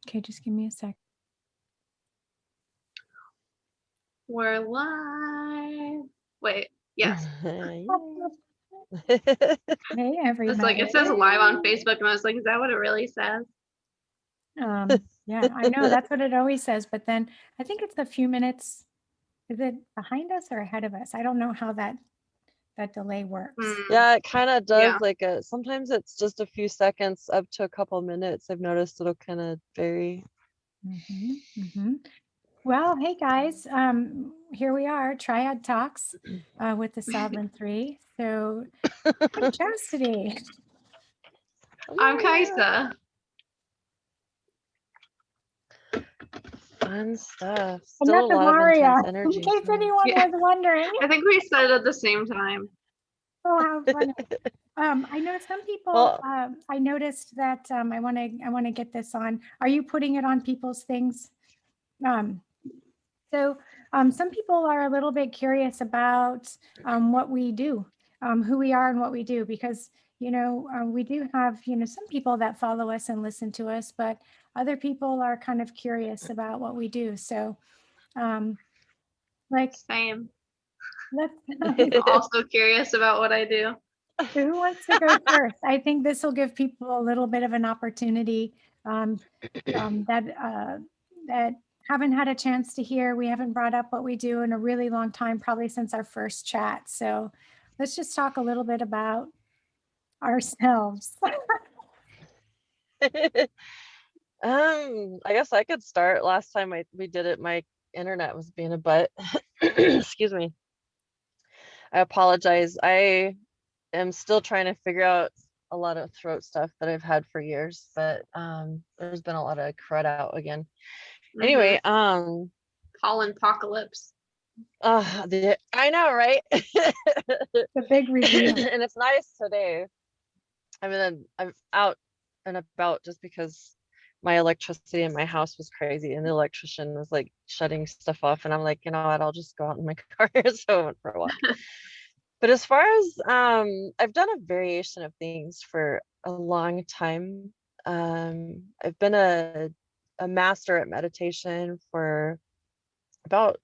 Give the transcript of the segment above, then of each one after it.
Okay, just give me a sec. We're live. Wait, yes. Hey, It's like everybody. it says live on Facebook, and I was like, is that what it really says? Yeah, I know that's what it always says, but then I think it's a few minutes. Is it behind us or ahead of us? I don't know how that delay works. Yeah, it kind of does Yeah. like sometimes it's just a few seconds up to a couple minutes. I've noticed it'll kind of vary. Well, hey guys, here we are, Triad Talks with the Sovereign Three. So, I'm Chastity. I'm Kaisa. Fun stuff. And Still that's a lot of Amaria, intense in energy. case anyone Yeah. was wondering. I think we said it at the same time. Oh, how funny. I know some people, Well, I noticed that I want to get this on. Are you putting it on people's things? So some people are a little bit curious about what we do, who we are and what we do, because, we do have, some people that follow us and listen to us, but other people are kind of curious about what we do. So like, Same. let's, Also curious about what I do. who wants to go first? I think this will give people a little bit of an opportunity that haven't had a chance to hear. We haven't brought up what we do in a really long time, probably since our first chat. So let's just talk a little bit about ourselves. I guess I could start. Last time we did it, my internet was being a butt. Excuse me. I apologize. I am still trying to figure out a lot of throat stuff that I've had for years, but there's been a lot of crud out again. Anyway, Pollen apocalypse. I know, right? The big review. And it's nice today. I mean, I'm out and about just because my electricity in my house was crazy and the electrician was like shutting stuff off, and I'm like, you know what, I'll just go out in my car. So I went for a walk. But as far as I've done a variation of things for a long time. I've been a master at meditation for about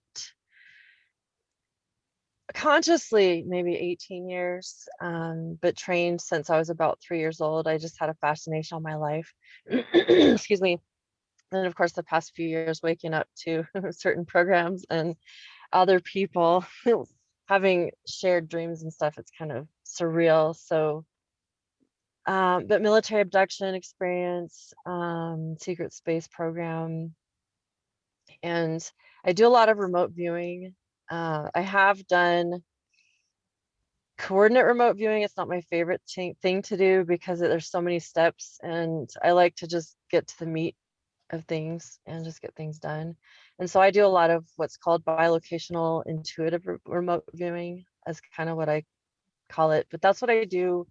consciously maybe 18 years, but trained since I was about 3 years old. I just had a fascination all my life. Excuse me. And of course, the past few years, waking up to certain programs and other people having shared dreams and stuff, it's kind of surreal. So, but military abduction experience, secret space program, and I do a lot of remote viewing. I have done coordinate remote viewing. It's not my favorite thing to do because there's so many steps, and I like to just get to the meat of things and just get things done. And so I do a lot of what's called bilocational intuitive remote viewing, as kind of what I call it. But that's what I do,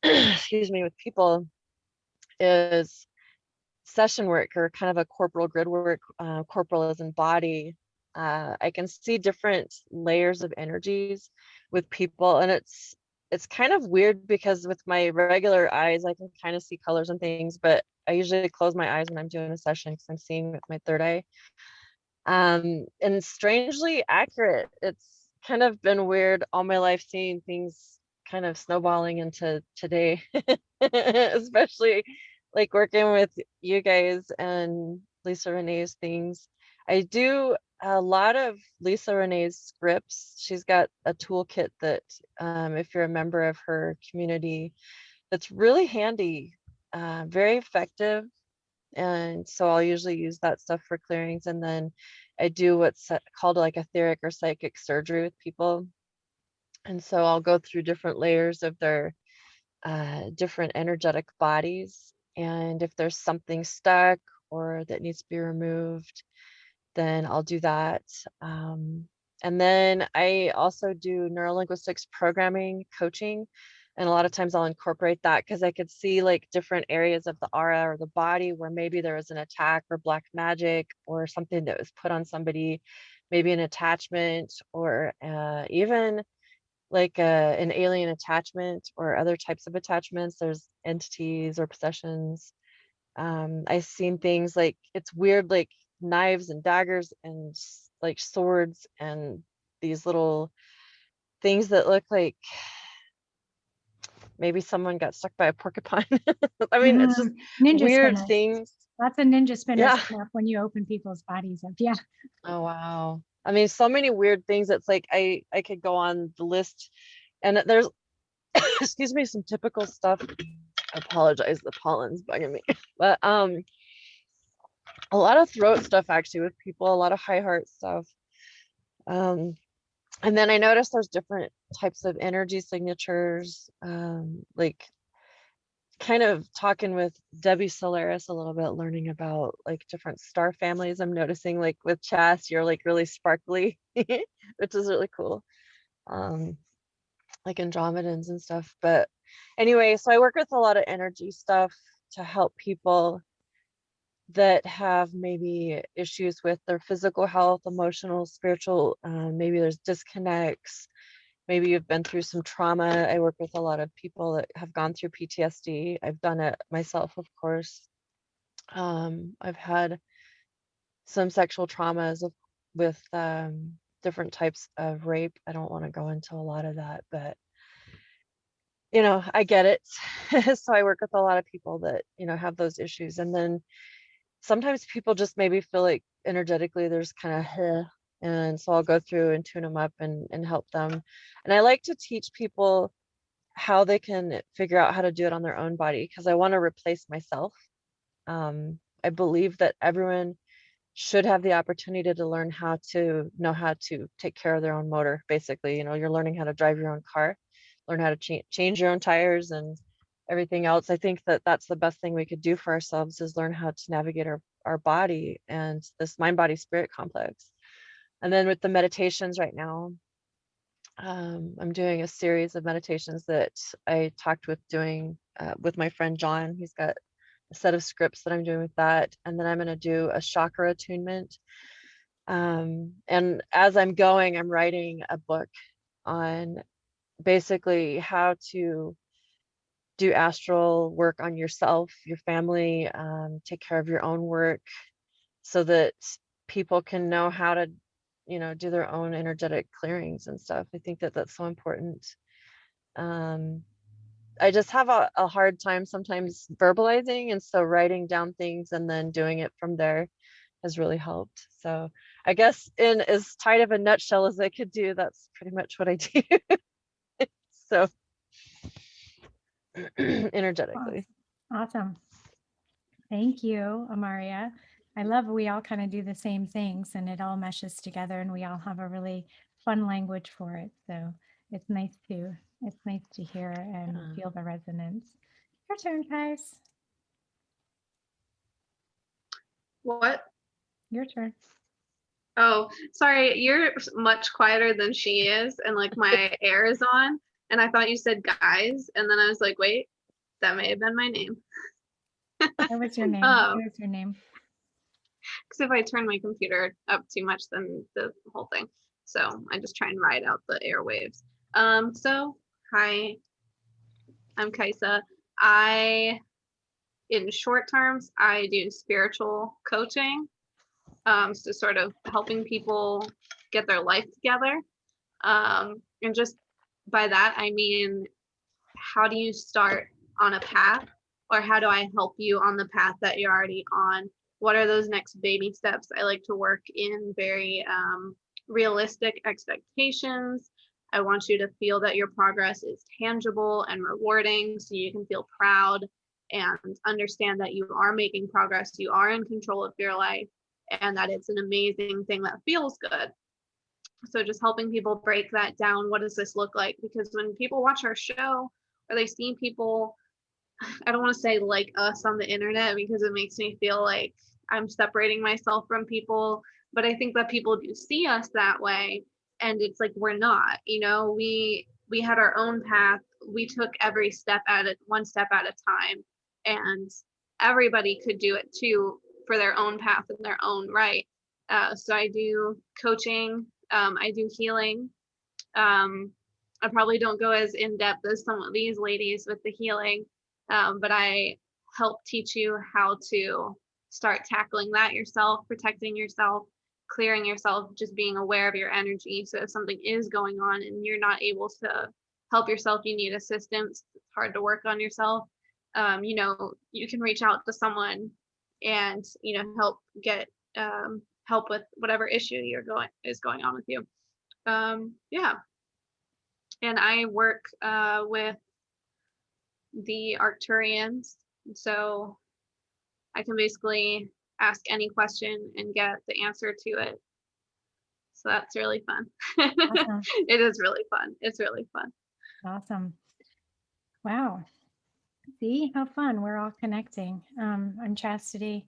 excuse me, with people, is session work, or kind of a corporal grid work. Corporal as in body. I can see different layers of energies with people, and it's kind of weird because with my regular eyes I can kind of see colors and things, but I usually close my eyes when I'm doing a session because I'm seeing with my third eye. And strangely accurate. It's kind of been weird all my life seeing things kind of snowballing into today, especially like working with you guys and Lisa Renee's things. I do a lot of Lisa Renee's scripts. She's got a toolkit that, if you're a member of her community, that's really handy, very effective. And so I'll usually use that stuff for clearings. And then I do what's called like etheric or psychic surgery with people. And so I'll go through different layers of their different energetic bodies. And if there's something stuck or that needs to be removed, then I'll do that. And then I also do neurolinguistics programming coaching. And a lot of times I'll incorporate that because I could see like different areas of the aura or the body where maybe there was an attack or black magic or something that was put on somebody, maybe an attachment, or even like an alien attachment or other types of attachments. There's entities or possessions I've seen things like, it's weird, like knives and daggers and like swords and these little things that look like maybe someone got stuck by a porcupine. I mean, it's just Ninja weird spinners. things. Lots of ninja spinners Yeah. come up when you open people's bodies up. Yeah. Oh, wow. I mean, so many weird things. It's like I could go on the list, and there's excuse me, some typical stuff. I apologize, the pollen's bugging me. But a lot of throat stuff actually with people, a lot of high heart stuff. And then I noticed there's different types of energy signatures, like kind of talking with Debbie Solaris a little bit, learning about like different star families. I'm noticing like with Chas, you're like really sparkly, which is really cool. Like Andromedans and stuff. But anyway, so I work with a lot of energy stuff to help people that have maybe issues with their physical health, emotional, spiritual, maybe there's disconnects, maybe you've been through some trauma. I work with a lot of people that have gone through PTSD. I've done it myself, of course. I've had some sexual traumas with different types of rape. I don't want to go into a lot of that, but you know, I get it. So I work with a lot of people that, you know, have those issues. And then sometimes people just maybe feel like energetically there's kind of, and so I'll go through and tune them up and help them. And I like to teach people how they can figure out how to do it on their own body, because I want to replace myself. I believe that everyone should have the opportunity to learn how to know how to take care of their own motor. Basically, you know, you're learning how to drive your own car, learn how to change your own tires and everything else. I think that that's the best thing we could do for ourselves, is learn how to navigate our body and this mind body spirit complex. And then with the meditations right now, I'm doing a series of meditations that I talked with doing with my friend John. He's got a set of scripts that I'm doing with that. And then I'm going to do a chakra attunement. And as I'm going, I'm writing a book on basically how to do astral work on yourself, your family, take care of your own work, so that people can know how to, you know, do their own energetic clearings and stuff. I think that that's so important. I just have a hard time sometimes verbalizing, and so writing down things and then doing it from there has really helped. So I guess in as tight of a nutshell as I could do, that's pretty much what I do. So energetically. Awesome. Thank you, Amaria. I love we all kind of do the same things and it all meshes together and we all have a really fun language for it. So it's nice to hear and feel the resonance. Your turn, guys. What? Your turn. Oh, sorry. You're much quieter than she is, and like my air is on, and I thought you said guys, and then I was like, wait, that may have been my name. What was your name? What was your name? Because if I turn my computer up too much, then the whole thing. So I just try and ride out the airwaves. So hi, I'm Kaisa. In short terms, I do spiritual coaching. So sort of helping people get their life together. And just by that, I mean, how do you start on a path, or how do I help you on the path that you're already on? What are those next baby steps? I like to work in very realistic expectations. I want you to feel that your progress is tangible and rewarding, so you can feel proud and understand that you are making progress, you are in control of your life, and that it's an amazing thing that feels good. So just helping people break that down. What does this look like? Because when people watch our show, or they see people, I don't want to say like us on the internet, because it makes me feel like I'm separating myself from people, but I think that people do see us that way, and it's like we're not, you know, we had our own path. We took every step at it, one step at a time, and everybody could do it too, for their own path in their own right. So I do coaching, I do healing. I probably don't go as in depth as some of these ladies with the healing, but I help teach you how to start tackling that yourself, protecting yourself, clearing yourself, just being aware of your energy. So if something is going on and you're not able to help yourself, you need assistance, it's hard to work on yourself, you know, you can reach out to someone and, you know, help get help with whatever issue is going on with you. Yeah. And I work with the Arcturians. So I can basically ask any question and get the answer to it. So that's really fun. Awesome. It is really fun. It's really fun. Awesome. Wow. See how fun. We're all connecting. I'm Chastity.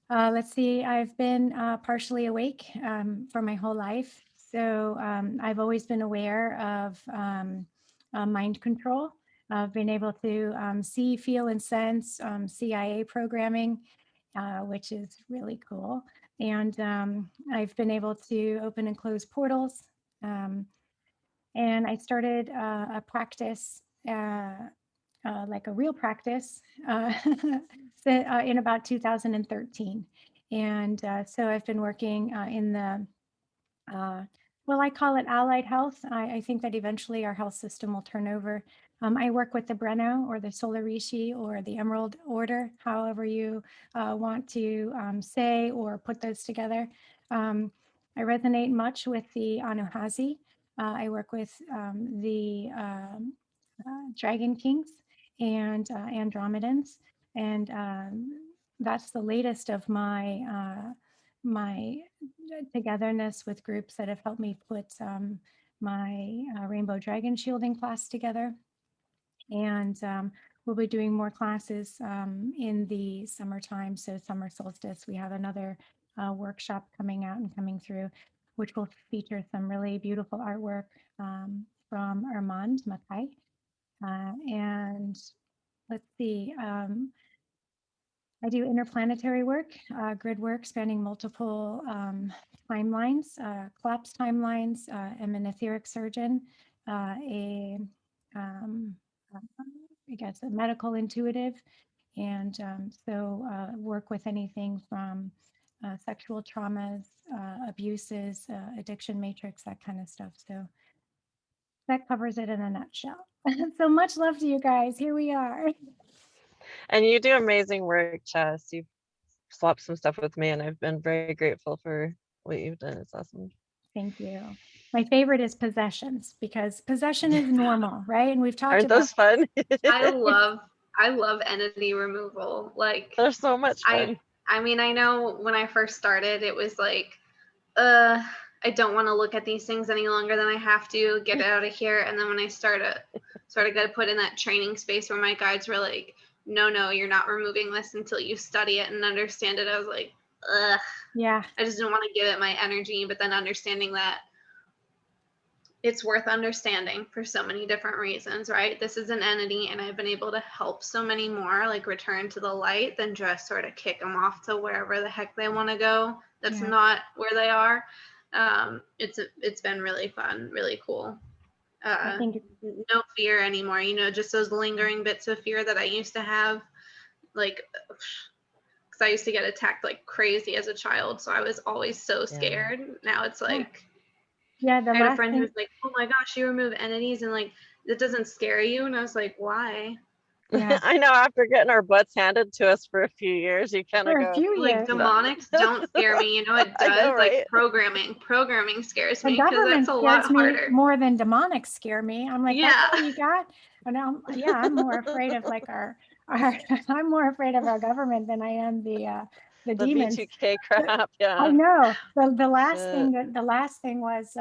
Let's see, I've been partially awake for my whole life. So I've always been aware of mind control. I've been able to see, feel, and sense CIA programming, which is really cool. And I've been able to open and close portals. And I started a practice, like a real practice, in about 2013. And so I've been working in the, well, I call it allied health. I think that eventually our health system will turn over. I work with the Breno or the Solar Rishi or the Emerald Order, however you want to say or put those together. I resonate much with the Anuhazi. I work with the Dragon Kings and Andromedans, and that's the latest of my togetherness with groups that have helped me put my Rainbow Dragon Shielding class together. And we'll be doing more classes in the summertime. So summer solstice, we have another workshop coming out and coming through, which will feature some really beautiful artwork from Armand Mackay. And let's see, I do interplanetary work, grid work spanning multiple timelines, collapse timelines. I'm an etheric surgeon, a I guess a medical intuitive, and so work with anything from sexual traumas, abuses, addiction matrix, that kind of stuff. So that covers it in a nutshell. So much love to you guys. Here we are. And you do amazing work, Chas. You've swapped some stuff with me, and I've been very grateful for what you've done. It's awesome. Thank you. My favorite is possessions, because possession is normal, right? And we've talked Aren't about those fun? I love entity removal. Like They're so much fun. I mean, I know when I first started, it was like, I don't want to look at these things any longer than I have to. Get it out of here. And then when I sort of got put in that training space where my guides were like, no, you're not removing this until you study it and understand it. I was like, ugh. Yeah. I just didn't want to give it my energy, but then understanding that it's worth understanding for so many different reasons, right? This is an entity, and I've been able to help so many more like return to the light than just sort of kick them off to wherever the heck they want to go. That's not where they are. It's been really fun, really cool. No fear anymore, you know, just those lingering bits of fear that I used to have, like, because I used to get attacked like crazy as a child, so I was always so scared. Now it's like, I had a friend who was like, oh my gosh, you remove entities and like that doesn't scare you, and I was like, why? Yeah. I know, after getting our butts handed to us for a few years, you kind of go, like, demonics don't scare me. You know what does? know, right? Like programming scares The me, because government that's a lot scares me harder. more than demonics scare me. I'm like, Yeah. that's all you got? And I'm more afraid of like our I'm more afraid of our government than I am the demons. B2K crap. Yeah. I know. The last thing was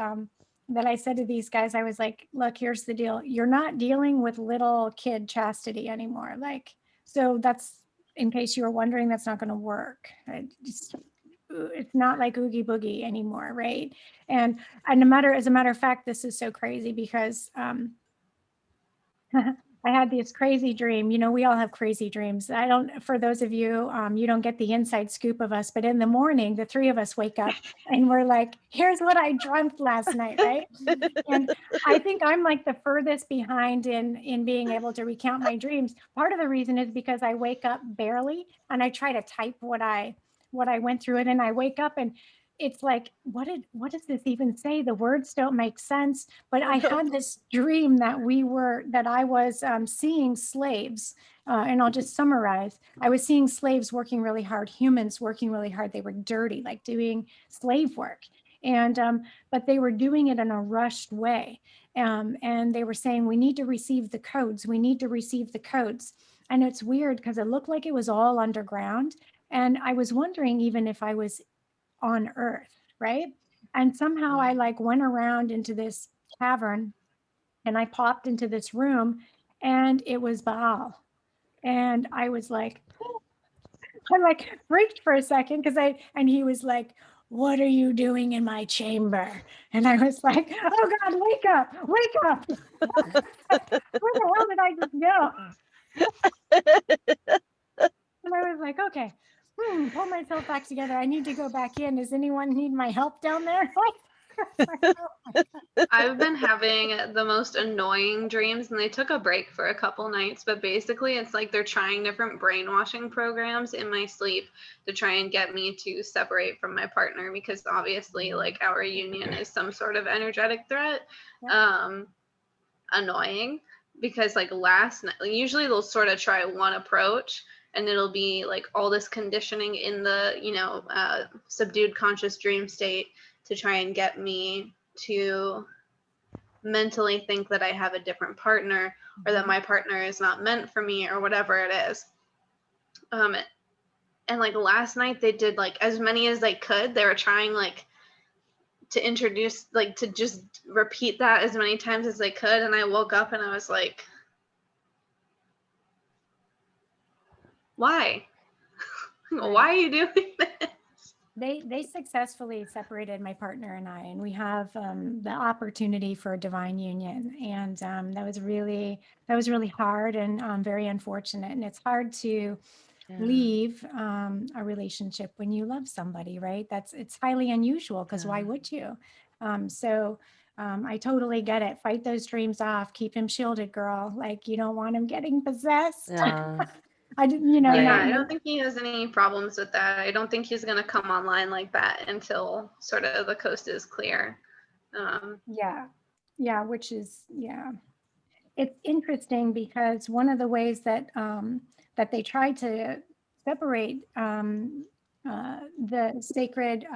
that I said to these guys, I was like, look, here's the deal. You're not dealing with little kid Chastity anymore. Like, so that's, in case you were wondering, that's not going to work. It's not like Oogie Boogie anymore, right? And as a matter of fact, this is so crazy because I had this crazy dream. You know, we all have crazy dreams. I don't, for those of you, you don't get the inside scoop of us, but in the morning, the three of us wake up and we're like, here's what I dreamt last night, right? And I think I'm like the furthest behind in being able to recount my dreams. Part of the reason is because I wake up barely and I try to type what I went through it, and I wake up and it's like, what does this even say? The words don't make sense. But I had this dream that I was seeing slaves, and I'll just summarize. I was seeing slaves working really hard, humans working really hard. They were dirty, like doing slave work, and but they were doing it in a rushed way. And they were saying, we need to receive the codes. We need to receive the codes. And it's weird because it looked like it was all underground. And I was wondering even if I was on Earth, right? And somehow I like went around into this cavern and I popped into this room and it was Baal. And I was like, I like freaked for a second and he was like, what are you doing in my chamber? And I was like, oh God, wake up, wake up. Where the hell did I just go? And I was like, okay, pull myself back together. I need to go back in. Does anyone need my help down there? I've been having the most annoying dreams, and they took a break for a couple nights, but basically it's like they're trying different brainwashing programs in my sleep to try and get me to separate from my partner, because obviously like our union is some sort of energetic threat. Annoying, because like last night, usually they'll sort of try one approach and it'll be like all this conditioning in the, subdued conscious dream state to try and get me to mentally think that I have a different partner, or that my partner is not meant for me, or whatever it is. And like last night they did like as many as they could. They were trying like to introduce, like to just repeat that as many times as they could. And I woke up and I was like, why? Why are you doing this? They successfully separated my partner and I, and we have the opportunity for a divine union. And that was really hard and very unfortunate. And it's hard to leave a relationship when you love somebody, right? It's highly unusual, because why would you? So I totally get it. Fight those dreams off. Keep him shielded, girl. Like, you don't want him getting possessed. I didn't, I don't think he has any problems with that. I don't think he's going to come online like that until sort of the coast is clear. Which is, it's interesting because one of the ways that that they tried to separate the sacred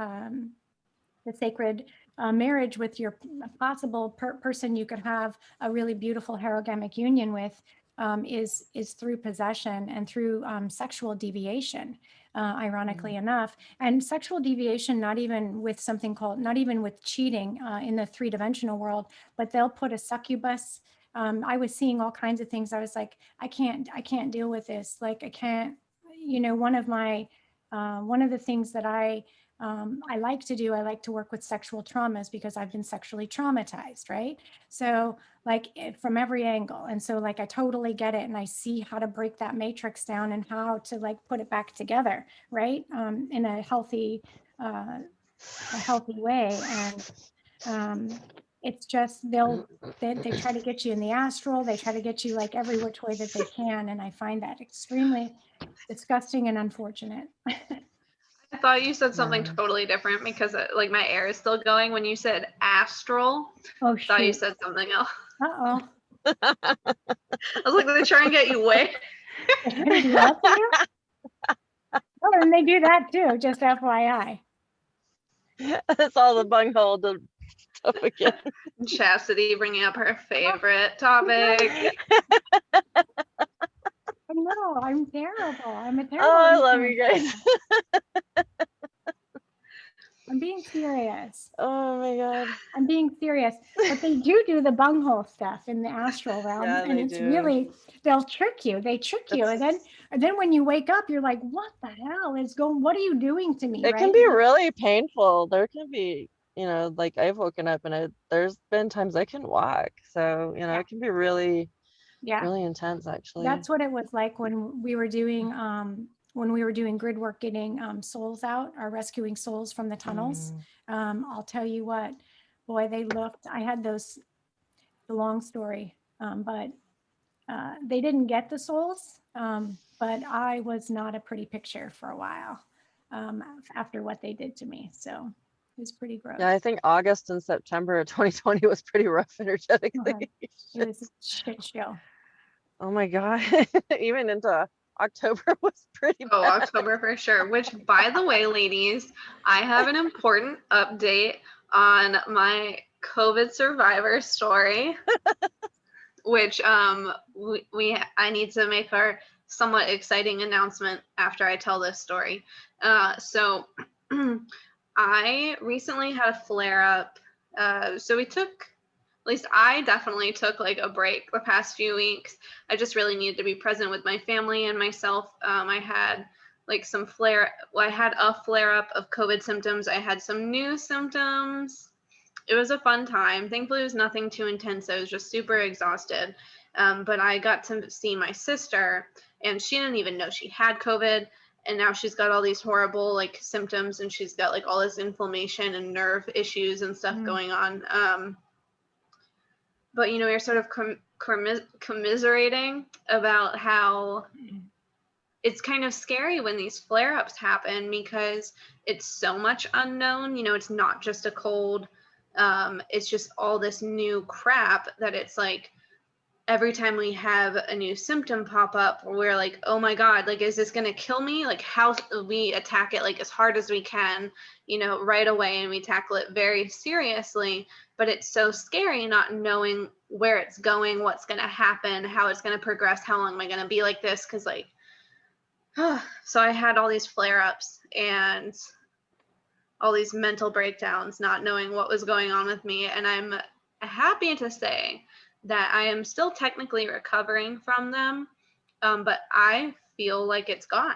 marriage with your possible person you could have a really beautiful herogamic union with is through possession and through sexual deviation, ironically enough. And sexual deviation, not even with cheating in the three-dimensional world, but they'll put a succubus. I was seeing all kinds of things. I was like, I can't deal with this. Like, I can't, one of the things that I like to do, I like to work with sexual traumas because I've been sexually traumatized, right? So like from every angle. And so like, I totally get it. And I see how to break that matrix down and how to like put it back together, right? In a healthy way. And it's just, they try to get you in the astral. They try to get you like every which way that they can. And I find that extremely disgusting and unfortunate. I thought you said something totally different, because like my air is still going when you said astral. Oh, I thought you said something else. Uh-oh. I was like, they try and get you way. Oh, and they do that too, just FYI. That's all the bunghole stuff again. Chastity bringing up her favorite topic. No, I'm terrible. I'm a terrible. Oh, I love you guys. I'm being serious. Oh my God. I'm being serious. But they do the bunghole stuff in the astral realm. Yeah, and it's really, they'll trick you. They trick you. And then when you wake up, you're like, what the hell is going, what are you doing to me? It can be really painful. There can be, like I've woken up and there's been times I can walk. So, it can be really Yeah. really intense, actually. That's what it was like when we were doing grid work, getting souls out, or rescuing souls from the tunnels. I'll tell you what, boy, they looked. I had those. The long story, but they didn't get the souls. But I was not a pretty picture for a while after what they did to me. So it was pretty gross. Yeah, I think August and September of 2020 was pretty rough energetically. It was a shit show. Oh my God. Even into October was pretty Oh, bad. October for sure. Which, by the way, ladies, I have an important update on my COVID survivor story, which I need to make our somewhat exciting announcement after I tell this story. So I recently had a flare up. So we took, at least I definitely took like a break the past few weeks. I just really needed to be present with my family and myself. I had like I had a flare up of COVID symptoms. I had some new symptoms. It was a fun time. Thankfully, it was nothing too intense. I was just super exhausted. But I got to see my sister, and she didn't even know she had COVID. And now she's got all these horrible like symptoms, and she's got like all this inflammation and nerve issues and stuff going on. But you're sort of commiserating about how it's kind of scary when these flare-ups happen because it's so much unknown. It's not just a cold. It's just all this new crap that it's like every time we have a new symptom pop up, we're like, oh my God, like, is this going to kill me? Like, how we attack it like as hard as we can, right away, and we tackle it very seriously. But it's so scary not knowing where it's going, what's going to happen, how it's going to progress, how long am I going to be like this? Because like, so I had all these flare-ups and all these mental breakdowns, not knowing what was going on with me. And I'm happy to say that I am still technically recovering from them, but I feel like it's gone.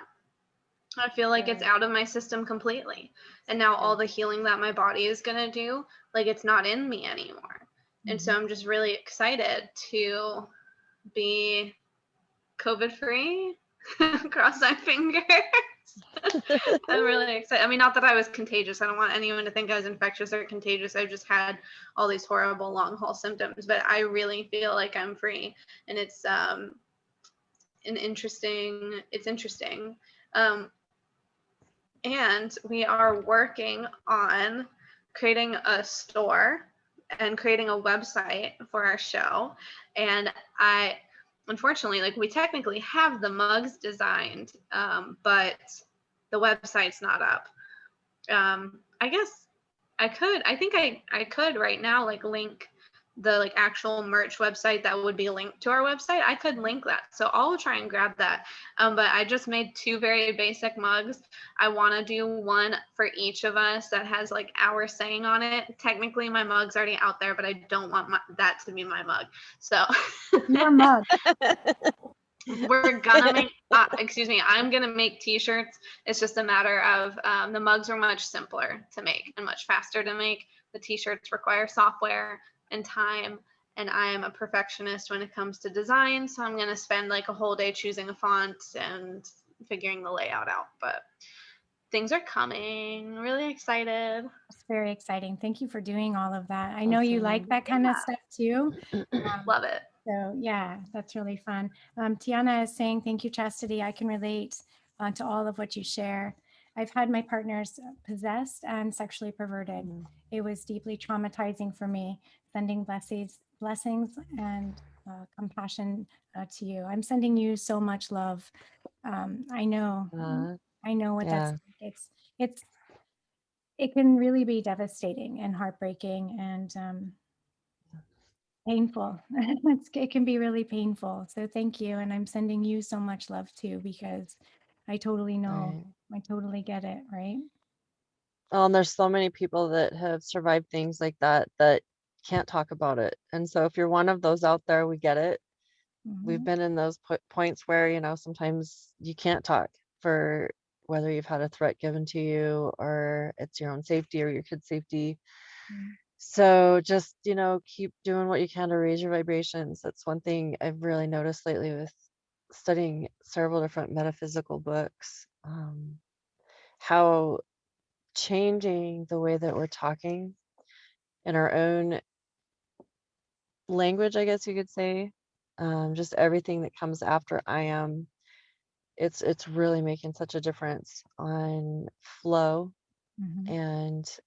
I feel like it's out of my system completely. And now all the healing that my body is going to do, like it's not in me anymore. And so I'm just really excited to be COVID free. Cross my fingers. I'm really excited. I mean, not that I was contagious. I don't want anyone to think I was infectious or contagious. I've just had all these horrible long haul symptoms, but I really feel like I'm free, and it's interesting. And we are working on creating a store and creating a website for our show. And unfortunately, like we technically have the mugs designed, but the website's not up. I guess I think I could right now like link the like actual merch website that would be linked to our website. I could link that. So I'll try and grab that. But I just made 2 very basic mugs. I want to do one for each of us that has like our saying on it. Technically my mug's already out there, but I don't want that to be my mug. So Your mug. we're gonna make I'm gonna make t-shirts. It's just a matter of the mugs are much simpler to make and much faster to make. The t-shirts require software and time, and I'm a perfectionist when it comes to design, so I'm gonna spend like a whole day choosing a font and figuring the layout out. But things are coming. Really excited. It's very exciting. Thank you for doing all of that. I know you like that kind of stuff too. Love it. So yeah, that's really fun. Tiana is saying, thank you, Chastity. I can relate to all of what you share. I've had my partners possessed and sexually perverted. It was deeply traumatizing for me. Sending blessings and compassion to you. I'm sending you so much love. I know what that's like. It can really be devastating and heartbreaking and painful. It can be really painful. So thank you. And I'm sending you so much love too, because I totally know, I totally get it. Right. And there's so many people that have survived things like that that can't talk about it. And so if you're one of those out there, we get it. We've been in those points where, sometimes you can't talk for whether you've had a threat given to you or it's your own safety or your kid's safety. So just, keep doing what you can to raise your vibrations. That's one thing I've really noticed lately with studying several different metaphysical books. How changing the way that we're talking in our own language, I guess you could say, just everything that comes after I am, it's really making such a difference on flow Mhm. and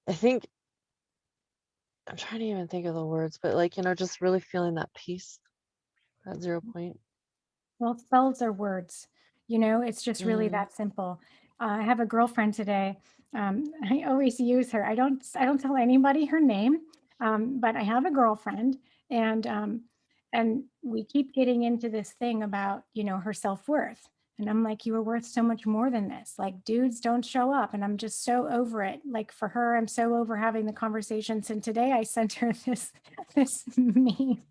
I think I'm trying to even think of the words, but like, just really feeling that peace at 0 point. Well, spells are words, it's just really Mm, that simple. I have a girlfriend today. I always use her. I don't tell anybody her name, but I have a girlfriend, and we keep getting into this thing about, her self-worth. And I'm like, you are worth so much more than this. Like, dudes don't show up, and I'm just so over it. Like, for her, I'm so over having the conversations. And today I sent her this meme.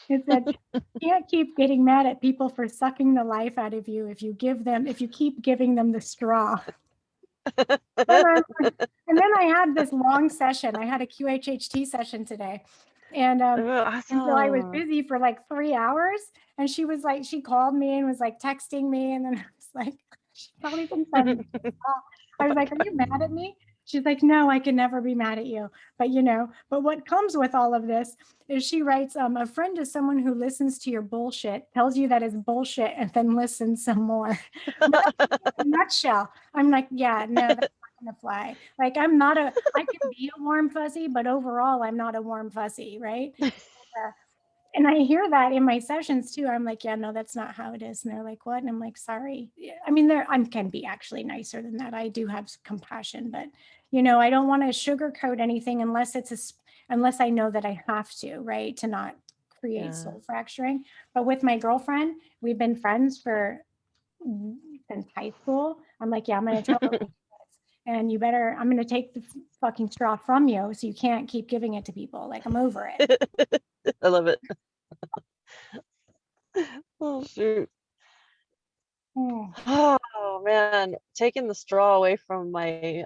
It said, "You can't keep getting mad at people for sucking the life out of you if you keep giving them the straw." And, and then I had this long session. I had a QHHT session today. And oh, and so I was awesome. busy for like 3 hours. And she was like, she called me and was like texting me. And then I was like, she probably thinks I'm I was like, "Are you mad at me?" She's like, "No, I can never be mad at you." But what comes with all of this is she writes, "A friend is someone who listens to your bullshit, tells you that it's bullshit, and then listens some more." That's in a nutshell. I'm like, yeah, no, that's not gonna fly. Like, I can be a warm fuzzy, but overall, I'm not a warm fuzzy, right? And I hear that in my sessions too. I'm like, yeah, no, that's not how it is. And they're like, what? And I'm like, sorry. Yeah, I mean, I can be actually nicer than that. I do have compassion, but I don't want to sugarcoat anything unless I know that I have to, right? To not create Yeah. soul fracturing. But with my girlfriend, we've been friends since high school. I'm like, yeah, I'm going to tell her and I'm going to take the fucking straw from you. So you can't keep giving it to people. Like, I'm over it. I love it. Oh, shoot. Mm. Oh, man. Taking the straw away from my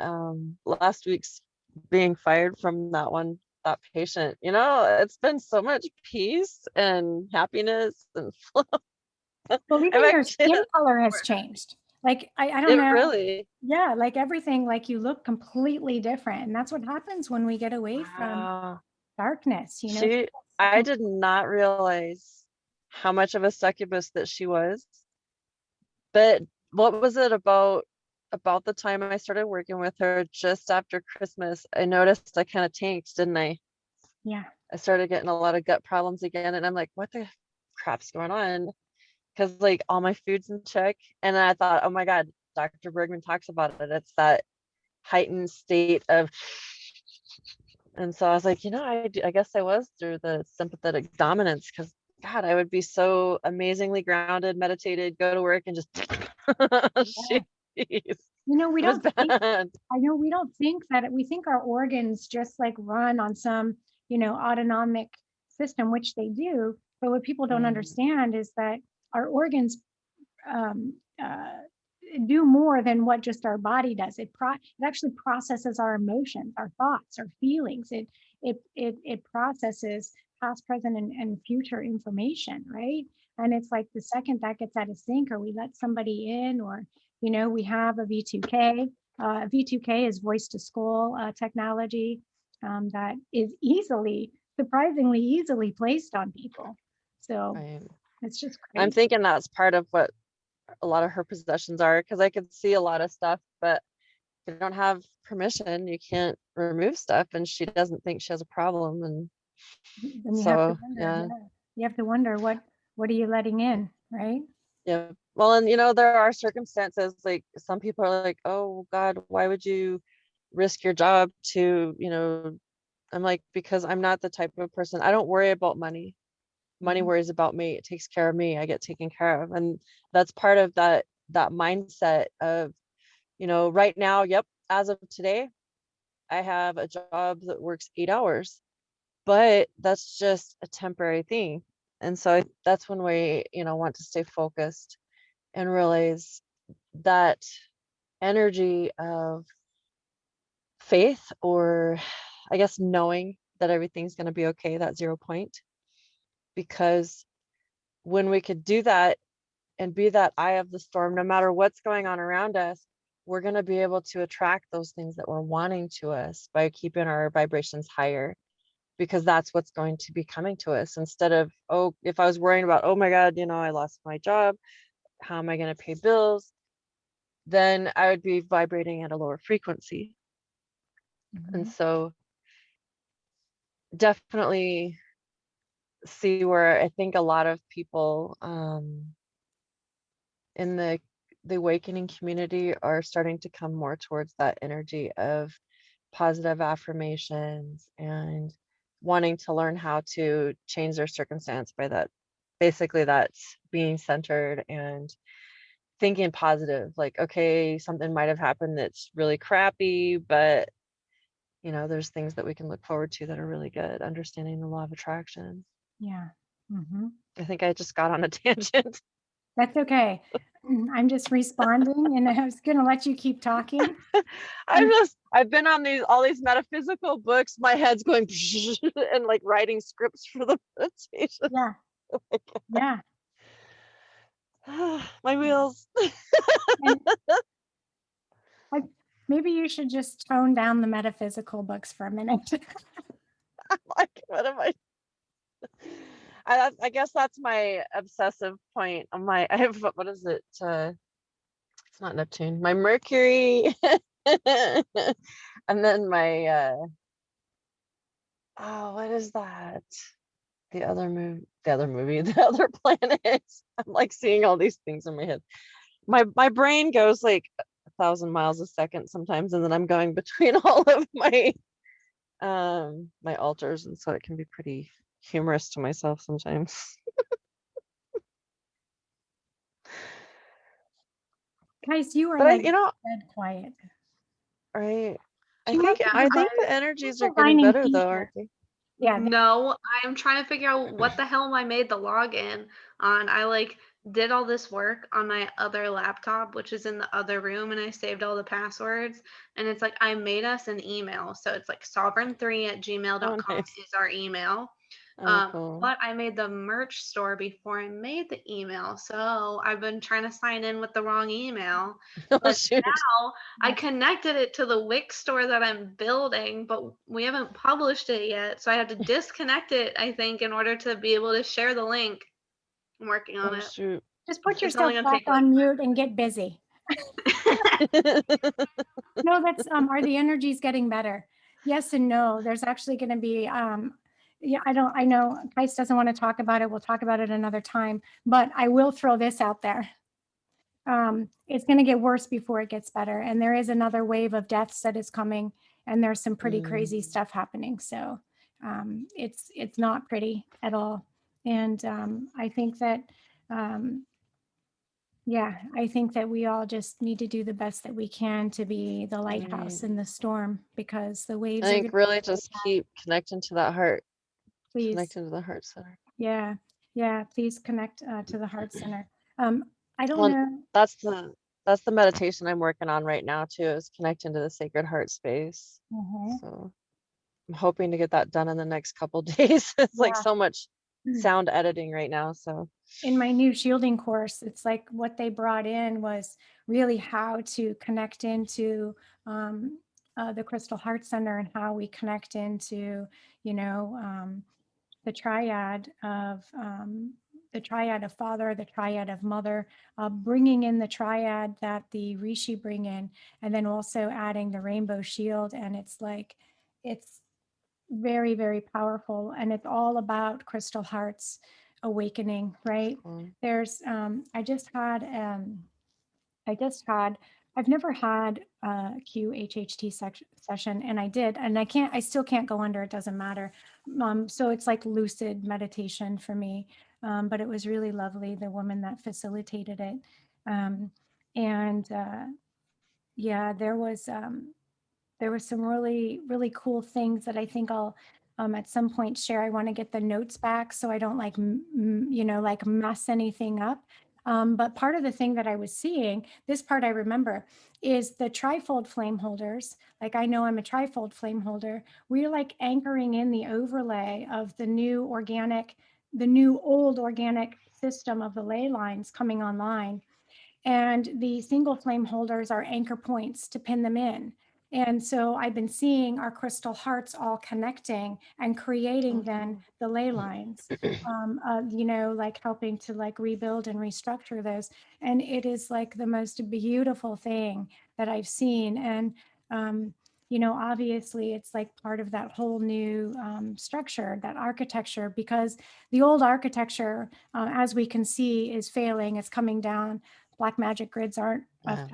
last week's being fired from that patient, it's been so much peace and happiness and Well, I'm even your actually skin color has changed. Like, I don't it know. really. Yeah, like everything, like you look completely different. And that's what happens when we get away from Wow. darkness, She I did not realize how much of a succubus that she was. But what was it about the time I started working with her just after Christmas, I noticed I kind of tanked, didn't I? Yeah. I started getting a lot of gut problems again, and I'm like, what the crap's going on? Because like all my food's in check, and I thought, oh my God, Dr. Bergman talks about it. It's that heightened state of, and so I was like, I guess I was through the sympathetic dominance because God, I would be so amazingly grounded, meditated, go to work, and just Yeah. jeez, We it was don't think, bad. I know we don't think that we think our organs just like run on some, autonomic system, which they do. But what people don't Mm, understand is that our organs um, uh, do more than what just our body does. It actually processes our emotions, our thoughts, our feelings. It processes past, present, and future information, right? And it's like the second that gets out of sync, or we let somebody in, or we have a V2K. V2K is voice to skull technology that is surprisingly easily placed on people. So right. it's just I'm crazy. thinking that's part of what a lot of her possessions are because I could see a lot of stuff, but if you don't have permission, you can't remove stuff, and she doesn't think she has a problem. And Then you have to so, wonder, yeah. yeah, you have to wonder what are you letting in, right? Yeah. Well, and there are circumstances like some people are like, oh God, why would you risk your job to, I'm like, because I'm not the type of person, I don't worry about money. Money Mhm. worries about me. It takes care of me. I get taken care of. And that's part of that mindset of, right now, yep, as of today, I have a job that works 8 hours, but that's just a temporary thing. And so that's when we, want to stay focused and realize that energy of faith, or I guess knowing that everything's going to be okay, that 0 point. Because when we could do that and be that eye of the storm, no matter what's going on around us, we're going to be able to attract those things that we're wanting to us by keeping our vibrations higher, because that's what's going to be coming to us. Instead of, oh, if I was worrying about, oh my God, I lost my job, how am I going to pay bills? Then I would be vibrating at a lower frequency. And so definitely see where I think a lot of people in the awakening community are starting to come more towards that energy of positive affirmations and wanting to learn how to change their circumstance by that. Basically, that's being centered and thinking positive, like, okay, something might have happened that's really crappy, but there's things that we can look forward to that are really good. Understanding the law of attraction. Yeah. I think I just got on a tangent. That's okay. I'm just responding, and I was going to let you keep talking. I've been on all these metaphysical books. My head's going and like writing scripts for the meditation. Yeah. Yeah. My wheels. Maybe you should just tone down the metaphysical books for a minute. Like, what am I guess that's my obsessive point on I have, what is it? It's not Neptune, my Mercury. And then my what is that? The other movie, the other planets. I'm like seeing all these things in my head. My brain goes like 1,000 miles a second sometimes, and then I'm going between all of my my altars, and so it can be pretty humorous to myself sometimes. Guys, you are But like dead quiet. Right. I Yeah, think the energies are getting Lining better though, aren't t-shirts. they? Yeah. No, I'm trying to figure out what the hell I made the login on. I like did all this work on my other laptop, which is in the other room, and I saved all the passwords. And it's like I made us an email. So it's like sovereign3@gmail.com Oh, nice. is our email. Oh, cool. But I made the merch store before I made the email. So I've been trying to sign in with the wrong email. Oh, But shoot. now I connected it to the Wix store that I'm building, but we haven't published it yet. So I have to disconnect it, I think, in order to be able to share the link. I'm working on Oh, it. shoot. Just put It's yourself only gonna back take like on mute and get busy. No, that's are the energies getting better? Yes and no. There's actually going to be yeah, I know Kaisa doesn't want to talk about it. We'll talk about it another time, but I will throw this out there. It's going to get worse before it gets better, and there is another wave of deaths that is coming, and there's some pretty crazy stuff happening. So it's not pretty at all, and I think that yeah, I think that we all just need to do the best that we can to be the lighthouse in the storm, because the I waves are think going really just keep connecting to that heart. please. Connecting to the heart center. Yeah. Yeah. Please connect to the heart center. I don't Well, know. that's the meditation I'm working on right now too, is connecting to the sacred heart space. So I'm hoping to get that done in the next couple days. It's like so much sound editing right now. So in my new shielding course, it's like what they brought in was really how to connect into the Crystal Heart Center, and how we connect into, the triad of father, the triad of mother, bringing in the triad that the Rishi bring in, and then also adding the rainbow shield. And it's very, very powerful. And it's all about crystal hearts awakening, right? cool. There's, I've never had a QHHT session, and I did, and I still can't go under, it doesn't matter. So it's like lucid meditation for me. But it was really lovely, the woman that facilitated it. And yeah, there was some really, really cool things that I think I'll at some point share. I want to get the notes back so I don't like mess anything up. But part of the thing that I was seeing, this part I remember, is the trifold flame holders. Like I know I'm a trifold flame holder. We're like anchoring in the overlay of the new old organic system of the ley lines coming online. And the single flame holders are anchor points to pin them in. And so I've been seeing our crystal hearts all connecting and creating then the ley lines, like helping to like rebuild and restructure those. And it is like the most beautiful thing that I've seen. And, obviously it's like part of that whole new structure, that architecture, because the old architecture, as we can see, is failing, it's coming down. Black magic grids aren't Yeah.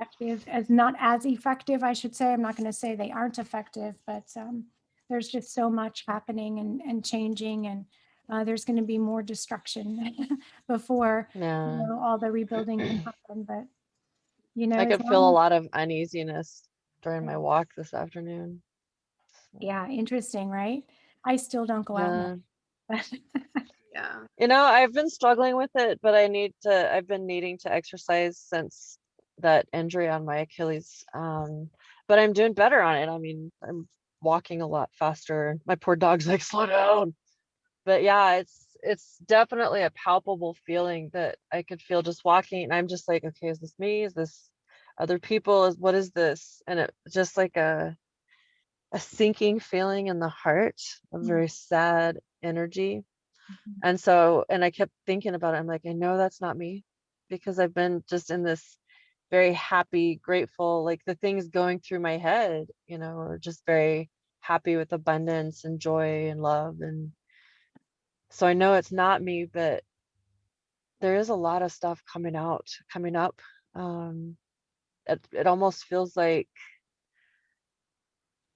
not as effective, I should say. I'm not going to say they aren't effective, but there's just so much happening and changing, and there's going to be more destruction before Yeah. all the rebuilding can happen. But I as could feel a long lot of uneasiness during my as, walk this afternoon. So, yeah, interesting, right? I still don't go out yeah. much. Yeah. I've been struggling with it, but I've been needing to exercise since that injury on my Achilles. But I'm doing better on it. I mean, I'm walking a lot faster. My poor dog's like, slow down. But yeah, it's definitely a palpable feeling that I could feel just walking. And I'm just like, okay, is this me? Is this other people? What is this? And it just like a sinking feeling in the heart, a very sad energy. And I kept thinking about it. I'm like, I know that's not me, because I've been just in this very happy, grateful, like the things going through my head, are just very happy with abundance and joy and love. And so I know it's not me, but there is a lot of stuff coming up. Um, it almost feels like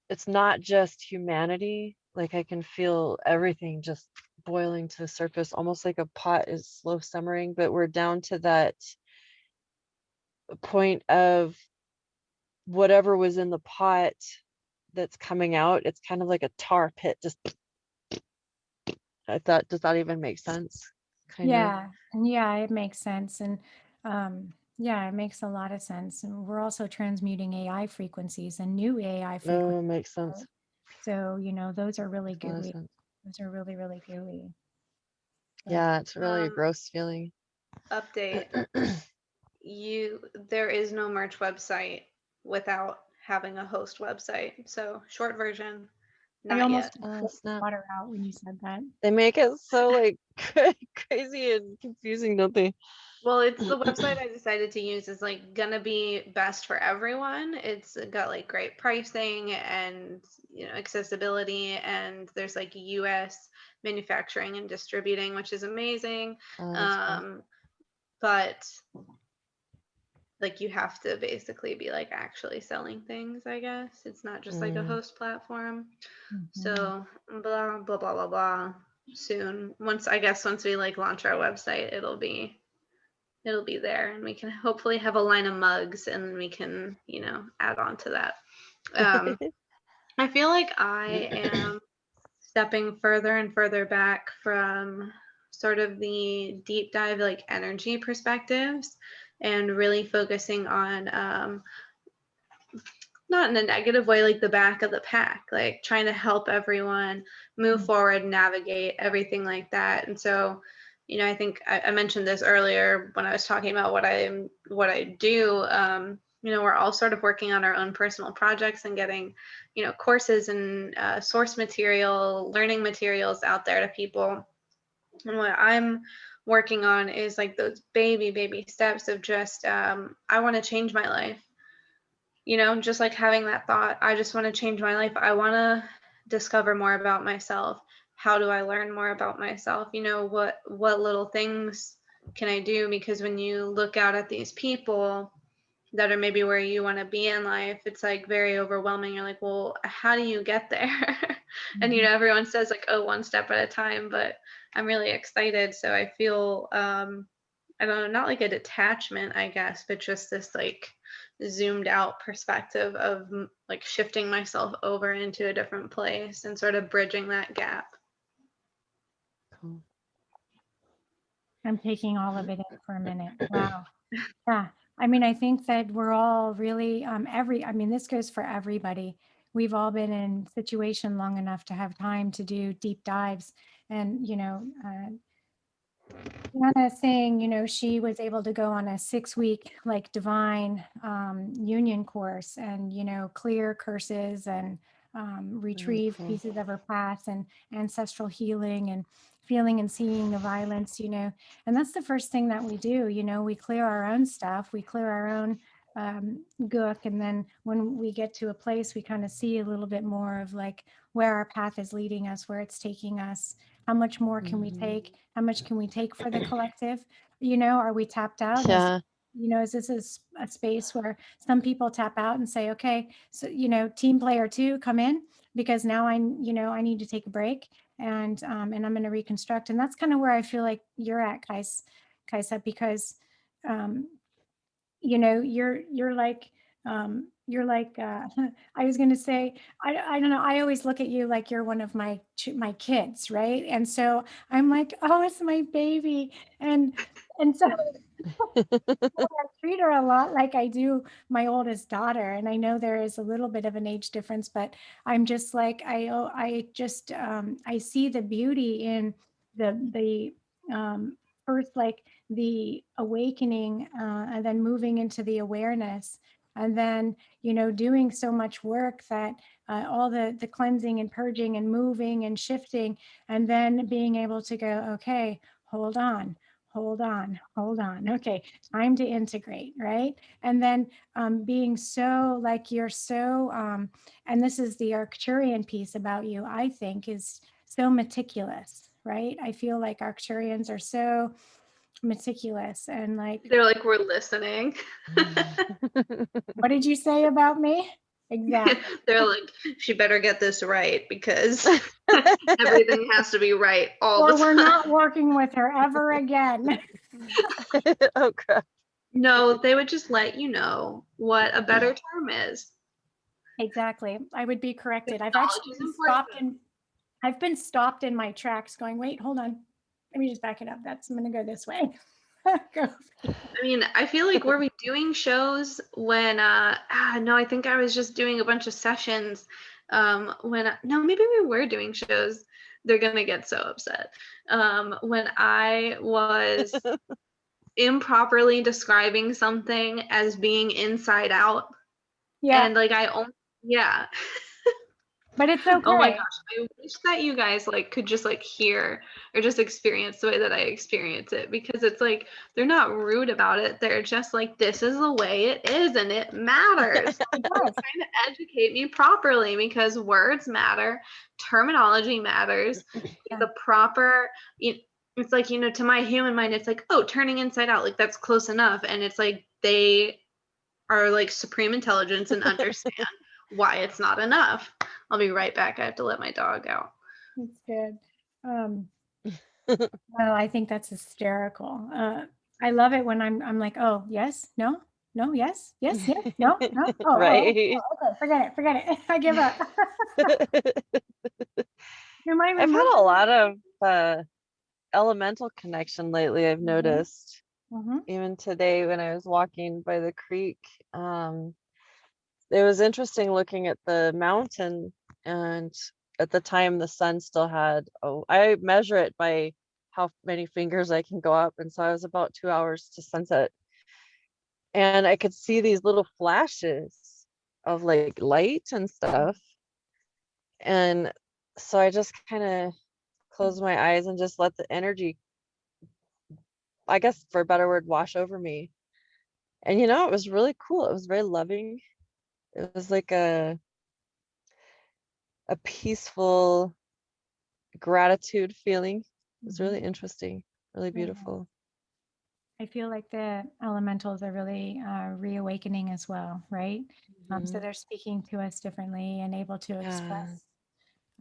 it's not just humanity. Like I can feel everything just boiling to the surface, almost like a pot is slow simmering, but we're down to that point of whatever was in the pot that's coming out. It's kind of like a tar pit. Just I thought, does that even make sense? Kind of. Yeah, it makes sense. And yeah, it makes a lot of sense. And we're also transmuting AI frequencies and new AI frequencies. Oh, makes Right? sense. So, those are really Makes a lot of gooey. sense. Those are really, really gooey. But Yeah, it's really a gross feeling. Update. There is no merch website without having a host website. So short version, I not almost yet. Oh, spit snap. water out when you said that. They make it so like crazy and confusing, don't they? Well, it's the website I decided to use is like gonna be best for everyone. It's got like great pricing and accessibility, and there's like US manufacturing and distributing, which is amazing. Oh, that's cool. But like you have to basically be like actually selling things, I guess. It's not just like a host platform. Mhm. So blah blah blah blah blah. Soon, once we like launch our website, it'll be there, and we can hopefully have a line of mugs, and we can add on to that. I feel like I am stepping further and further back from sort of the deep dive like energy perspectives, and really focusing on not in a negative way, like the back of the pack, like trying to help everyone move forward, navigate everything like that. And so, I think I mentioned this earlier when I was talking about what I do. We're all sort of working on our own personal projects and getting, courses and source material, learning materials out there to people. And what I'm working on is like those baby steps of just, I want to change my life. Just like having that thought, I just want to change my life. I want to discover more about myself. How do I learn more about myself? What little things can I do? Because when you look out at these people that are maybe where you want to be in life, it's like very overwhelming. You're like, well, how do you get there? And everyone says like, oh, one step at a time, but I'm really excited. So I feel I don't know, not like a detachment, I guess, but just this like zoomed out perspective of like shifting myself over into a different place and sort of bridging that gap. Cool. I'm taking all of it in for a minute. Wow. Yeah. I mean, I think that we're all really, I mean, this goes for everybody. We've all been in situation long enough to have time to do deep dives. And, Anna saying, she was able to go on a 6-week like divine union course and, clear curses and Really retrieve cool. pieces of her past and ancestral healing and feeling and seeing the violence, and that's the first thing that we do. We clear our own stuff, we clear our own gook. And then when we get to a place, we kind of see a little bit more of like where our path is leading us, where it's taking us. How much more can we take? How much can we take for the collective? Are we tapped out? Yeah. Is this a space where some people tap out and say, okay, so, team player 2, come in because now I need to take a break and I'm going to reconstruct. And that's kind of where I feel like you're at, Kaisa, because, you're like, I was going to say, I don't know. I always look at you like you're one of my kids. Right. And so I'm like, oh, it's my baby. And so I treat her a lot like I do my oldest daughter. And I know there is a little bit of an age difference, but I'm just like, I see the beauty in the first, like the awakening, and then moving into the awareness, and then, doing so much work that all the cleansing and purging and moving and shifting, and then being able to go, okay, hold on. Hold on, hold on. Okay, time to integrate, right? And then being so like you're so, and this is the Arcturian piece about you, I think, is so meticulous, right? I feel like Arcturians are so meticulous and like, They're like, we're listening. what did you say about me? Exactly. They're like, she better get this right because everything has to be right all Or the we're time. not working with her ever again. Oh crap. No, they would just let you know what a better term is. Exactly. I would be corrected. I've Knowledge actually is been important. I've been stopped in my tracks going, wait, hold on. Let me just back it up. I'm going to go this way. Go. I mean, I feel like were we doing shows when no, I think I was just doing a bunch of sessions when no, maybe we were doing shows. They're gonna get so upset. When I was improperly describing something as being inside out. Yeah. And like yeah. But it's okay. Oh my gosh, I wish that you guys like could just like hear or just experience the way that I experience it, because it's like they're not rude about it. They're just like, this is the way it is and it matters. It They're does. trying to educate me properly because words matter, terminology matters. Yeah. The proper it's like, to my human mind, it's like, oh, turning inside out, like that's close enough. And it's like they are like supreme intelligence and understand why it's not enough. I'll be right back. I have to let my dog out. It's good. Well, I think that's hysterical. I love it when I'm like, oh, yes, no, no, yes, yes, yes, no, no. Right. Okay, forget it. I give up. I've had a lot of elemental connection lately, I've noticed. Even today when I was walking by the creek, it was interesting looking at the mountain, and at the time the sun still had, I measure it by how many fingers I can go up, and so I was about 2 hours to sunset, and I could see these little flashes of like light and stuff, and so I just kind of closed my eyes and just let the energy, I guess for a better word, wash over me. And it was really cool. It was very loving. It was like a peaceful gratitude feeling. It was really interesting, really beautiful. I feel like the elementals are really reawakening as well, right? So they're speaking to us differently and able to express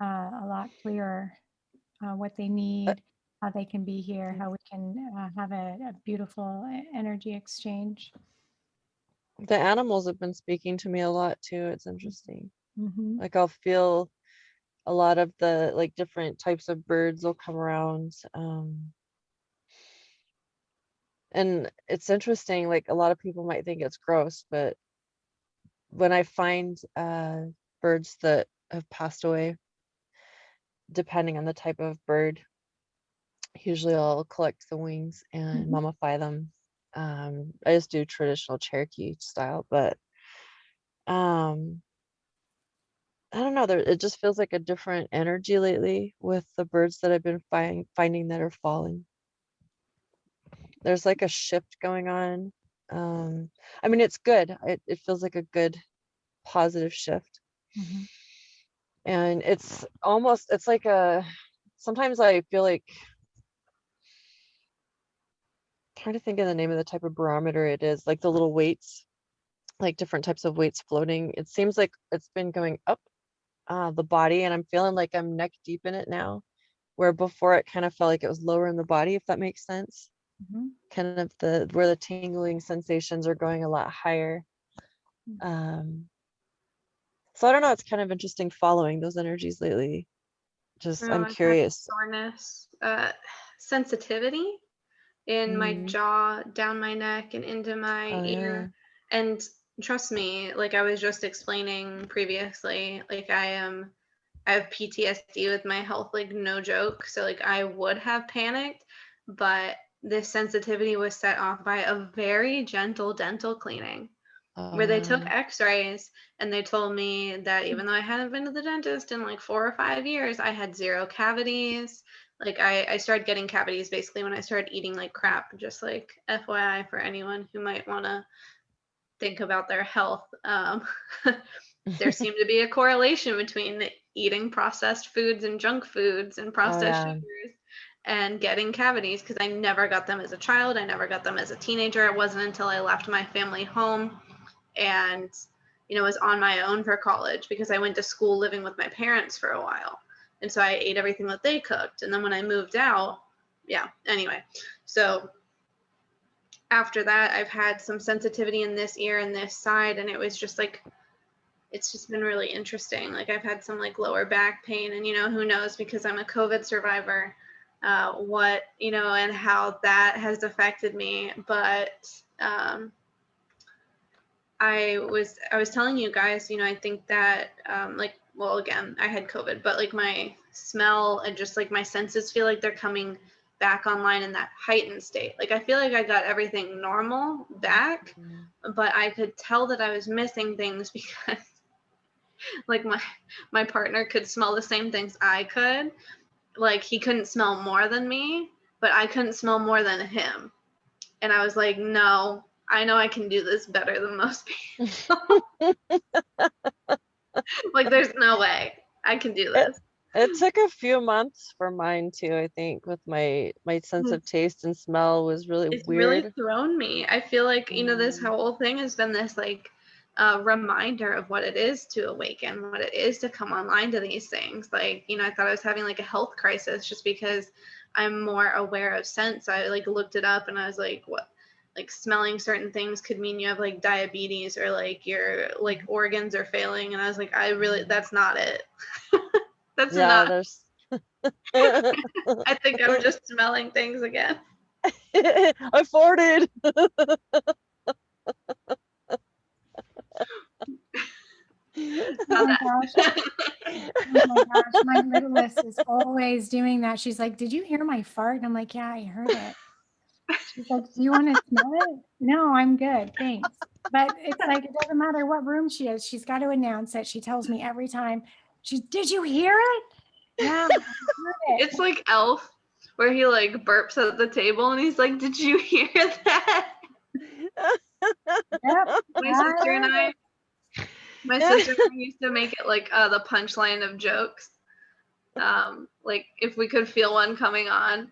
a lot clearer what they need, how they can be here, how we can have a beautiful energy exchange. The animals have been speaking to me a lot too. It's interesting. Mm-hmm. Like I'll feel a lot of the like different types of birds will come around. And it's interesting, like a lot of people might think it's gross, but when I find birds that have passed away, depending on the type of bird, usually I'll collect the wings and Mhm. mummify them. I just do traditional Cherokee style, but um, I don't know, it just feels like a different energy lately with the birds that I've been finding that are falling. There's like a shift going on. I mean, it's good. It feels like a good positive shift. Mhm. And it's like sometimes I feel like, trying to think of the name of the type of barometer it is, like the little weights, like different types of weights floating. It seems like it's been going up the body, and I'm feeling like I'm neck deep in it now, where before it kind of felt like it was lower in the body, if that makes sense. Mhm. Kind of where the tingling sensations are going a lot higher. Um, so I don't know, it's kind of interesting following those energies lately. Just, Oh, I'm I've had curious. soreness, sensitivity in my Mm, jaw, down my neck, and into my oh yeah. ear. And trust me, like I was just explaining previously, like I have PTSD with my health, like no joke. So like I would have panicked, but this sensitivity was set off by a very gentle dental cleaning where they took Uh, x-rays and they told me that even though I hadn't been to the dentist in like 4 or 5 years, I had zero cavities. Like I started getting cavities basically when I started eating like crap, just like FYI for anyone who might want to think about their health. There seemed to be a correlation between eating processed foods and junk foods and oh processed yeah. sugars and getting cavities because I never got them as a child. I never got them as a teenager. It wasn't until I left my family home and was on my own for college because I went to school living with my parents for a while. And so I ate everything that they cooked. And then when I moved out, yeah, anyway. So after that, I've had some sensitivity in this ear and this side, and it was just like it's just been really interesting. Like I've had some like lower back pain, and who knows, because I'm a COVID survivor, what and how that has affected me. But I was telling you guys, I think that like, well, again, I had COVID, but like my smell and just like my senses feel like they're coming back online in that heightened state. Like I feel like I got everything normal back, Mm. but I could tell that I was missing things because like my partner could smell the same things I could. Like he couldn't smell more than me, but I couldn't smell more than him. And I was like, no, I know I can do this better than most people. Like there's no way I can do It this. it took a few months for mine too, I think, with my sense of taste and smell was really It's really weird. thrown me. I feel like, this Mm, whole thing has been this like reminder of what it is to awaken, what it is to come online to these things. Like, I thought I was having like a health crisis just because I'm more aware of scent. So I like looked it up and I was like, what? Like smelling certain things could mean you have like diabetes or like your like organs are failing. And I was like, that's not it. That's yeah, not. there's I think I'm just smelling things again. I farted. Not Oh my gosh. that. Oh my gosh. My littlest is always doing that. She's like, "Did you hear my fart?" And I'm like, "Yeah, I heard it." She's like, "Do you want to smell it?" "No, I'm good. Thanks." But it's like, it doesn't matter what room she is. She's got to announce it. She tells me every time, "Did you hear it?" "Yeah, I heard it." It's like Elf, where he like burps at the table and he's like, "Did you hear that?" Yep. My I sister and heard I, it. my sister and I used to make it like the punchline of jokes. Like if we could feel one coming on,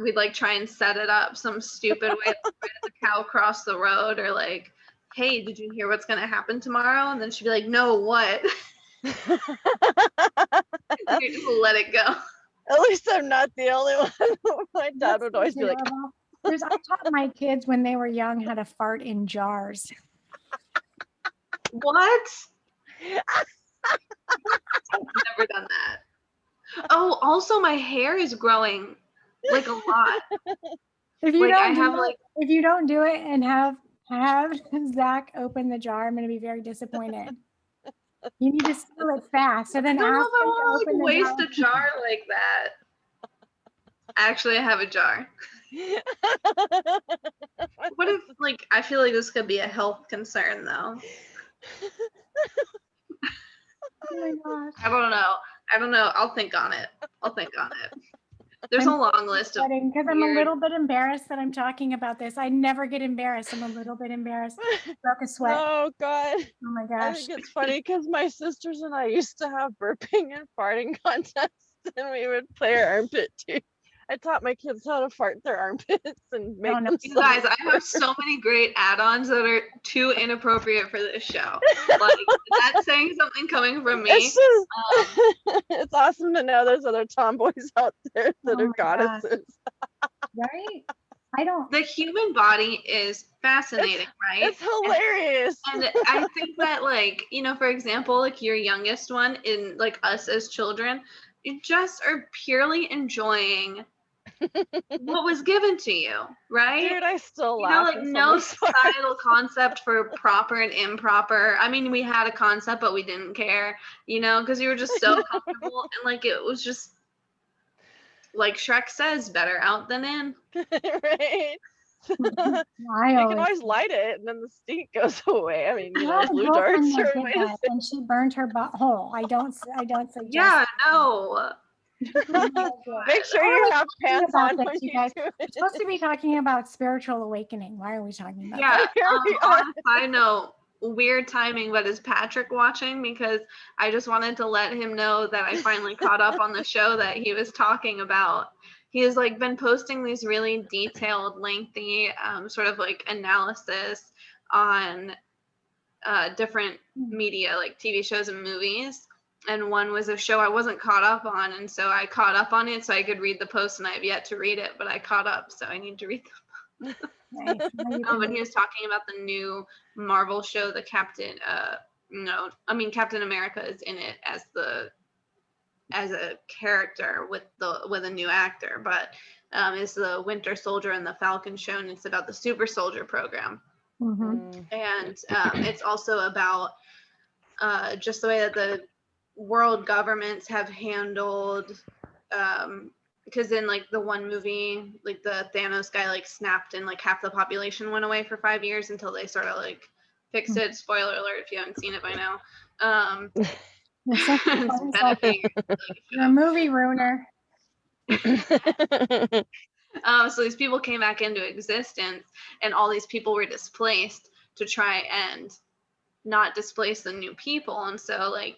we'd like try and set it up some stupid way, like right as the cow crossed the road, or like, "Hey, did you hear what's gonna happen tomorrow?" And then she'd be like, "No, what?" You just let it go. At least I'm not the only one. My dad That's would so always be like, terrible. I taught my kids when they were young how to fart in jars. What? Never done that. Oh, also my hair is growing like a lot. If you Like I don't have do it, like if you don't do it and have Zach open the jar, I'm going to be very disappointed. You need to seal it fast. So I then don't know ask if I him to want to open like the waste jar. a jar like that. Actually, I have a jar. What if like I feel like this could be a health concern though. Oh my gosh. I don't know. I'll think on it. There's a long list of Because I'm a weird. little bit embarrassed that I'm talking about this. I never get embarrassed. I'm a little bit embarrassed. Broke a sweat. Oh God. Oh my I gosh. think it's funny because my sisters and I used to have burping and farting contests, and we would play our armpit too. I taught my kids how to fart their armpits and make no. them. You guys, I have so many great add-ons that are too inappropriate for this show. Like that's saying something coming from me. It's just, it's awesome to know there's other tomboys out there that Oh are my gosh. goddesses. Right? I don't. The human body is fascinating, right? It's hilarious. And I think that, like, you know, for example, like your youngest one in like us as children, you just are purely enjoying what was given to you, right? Dude, I still You know, laugh. like no societal concept for proper and improper. I mean, we had a concept, but we didn't care, you know, because you were just so comfortable. And like it was just like Shrek says, better out than in. Right? You I can always light it and then the stink goes away. I mean, you know, had a blue girlfriend darts that are a did way to that, and she burned her butthole. I don't suggest. Yeah, no. make sure you have pants on when you you guys. do We're it. supposed to be talking about spiritual awakening. Why are we talking about Yeah. that? Here we are. On a side note, weird timing, but is Patrick watching? Because I just wanted to let him know that I finally caught up on the show that he was talking about. He has like been posting these really detailed, lengthy, sort of like analysis on different media, like TV shows and movies. And one was a show I wasn't caught up on, and so I caught up on it so I could read the post, and I have yet to read it, but I caught up, so I need to read them. Nice. But he was talking about the new Marvel show, the Captain. No, I mean Captain America is in it as a character with a new actor, but it's the Winter Soldier and the Falcon show, and it's about the Super Soldier program. Mm-hmm. And it's also about just the way that the world governments have handled because in like the one movie, like the Thanos guy like snapped and like half the population went away for 5 years until they sort of like fixed it. Spoiler alert if you haven't seen it by now. You're a movie ruiner. So these people came back into existence, and all these people were displaced to try and not displace the new people. And so like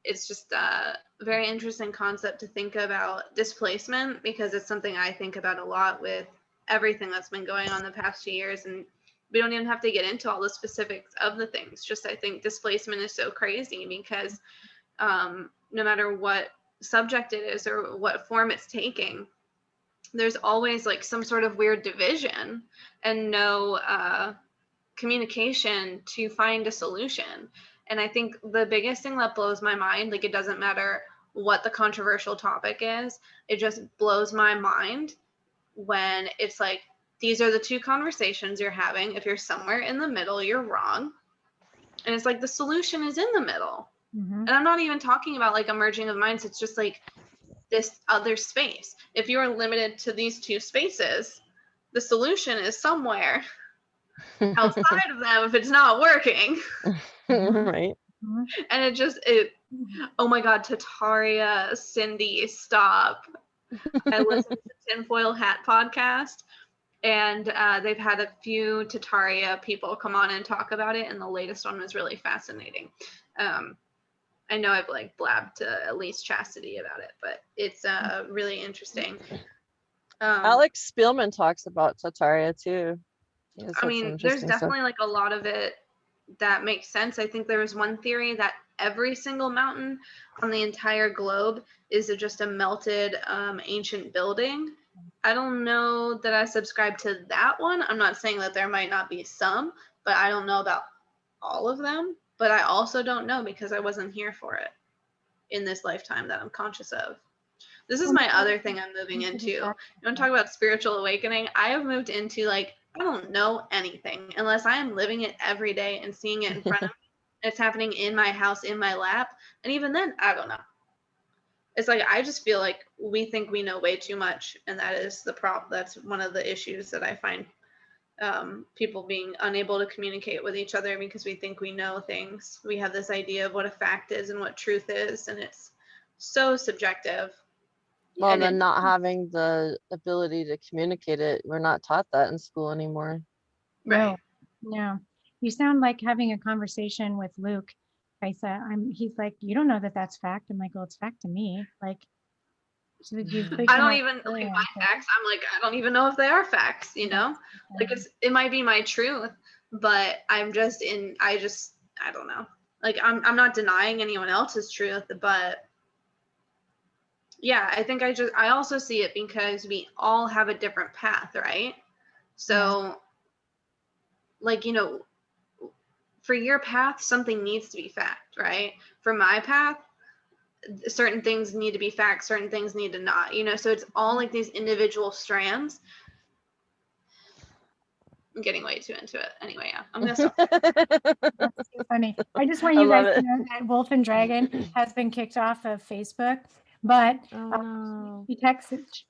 it's just a very interesting concept to think about displacement, because it's something I think about a lot with everything that's been going on the past few years. And we don't even have to get into all the specifics of the things. Just I think displacement is so crazy because no matter what subject it is or what form it's taking, there's always like some sort of weird division and no communication to find a solution. And I think the biggest thing that blows my mind, like it doesn't matter what the controversial topic is, it just blows my mind when it's like, these are the two conversations you're having. If you're somewhere in the middle, you're wrong. And it's like the solution is in the middle. Mm-hmm. And I'm not even talking about like a merging of minds. It's just like this other space. If you're limited to these two spaces, the solution is somewhere outside of them if it's not working. Right. And oh my God, Tataria, Cindy, stop. I listened to Tinfoil Hat podcast, and they've had a few Tataria people come on and talk about it, and the latest one was really fascinating. I know I've like blabbed to at least Chastity about it, but it's really interesting. Alex Spielman talks about Tataria too. I mean, there's definitely like a lot of it that makes sense. I think there was one theory that every single mountain on the entire globe is just a melted ancient building. I don't know that I subscribe to that one. I'm not saying that there might not be some, but I don't know about all of them. But I also don't know because I wasn't here for it in this lifetime that I'm conscious of. This is my other thing I'm moving into. You want to talk about spiritual awakening? I have moved into like, I don't know anything unless I am living it every day and seeing it in front of me. It's happening in my house, in my lap. And even then, I don't know. It's like, I just feel like we think we know way too much. And that is the problem. That's one of the issues that I find, people being unable to communicate with each other because we think we know things. We have this idea of what a fact is and what truth is. And it's so subjective. Well, And and then not having the ability to communicate it. We're not taught that in school anymore. Right. No. You sound like having a conversation with Luke. Kaisa, he's like, you don't know that that's fact. I'm like, well, it's fact to me. Like, so I don't even like my facts. I'm like, I don't even know if they are facts, you know? Like it might be my truth, but I don't know. Like I'm not denying anyone else's truth, but yeah, I think I also see it because we all have a different path, right? So like, you know, for your path, something needs to be fact, right? For my path, certain things need to be fact, certain things need to not, you know? So it's all like these individual strands. I'm getting way too into it. Anyway, yeah, I'm gonna stop. That's so funny. I just want you love guys to it. know that Wolf and Dragon has been kicked off of Facebook, but Oh no.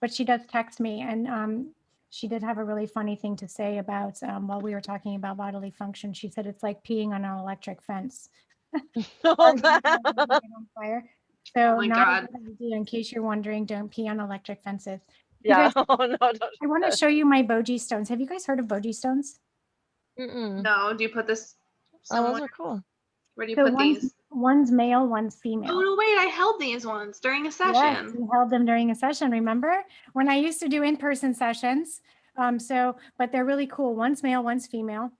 she does text me, and she did have a really funny thing to say about while we were talking about bodily function. She said it's like peeing on an electric fence. Oh, On fire. So Oh my not God. a good idea. In case you're wondering, don't pee on electric fences. You yeah. guys, Oh no. I want to show you my boji stones. Have you guys heard of boji stones? No, do you put this Oh, somewhere? those are cool. Where do you So put these? one's male, one's female. Oh no, wait, I held these ones during a Yes, session. we held them during a session, remember? When I used to do in-person sessions. But they're really cool. One's male, one's female.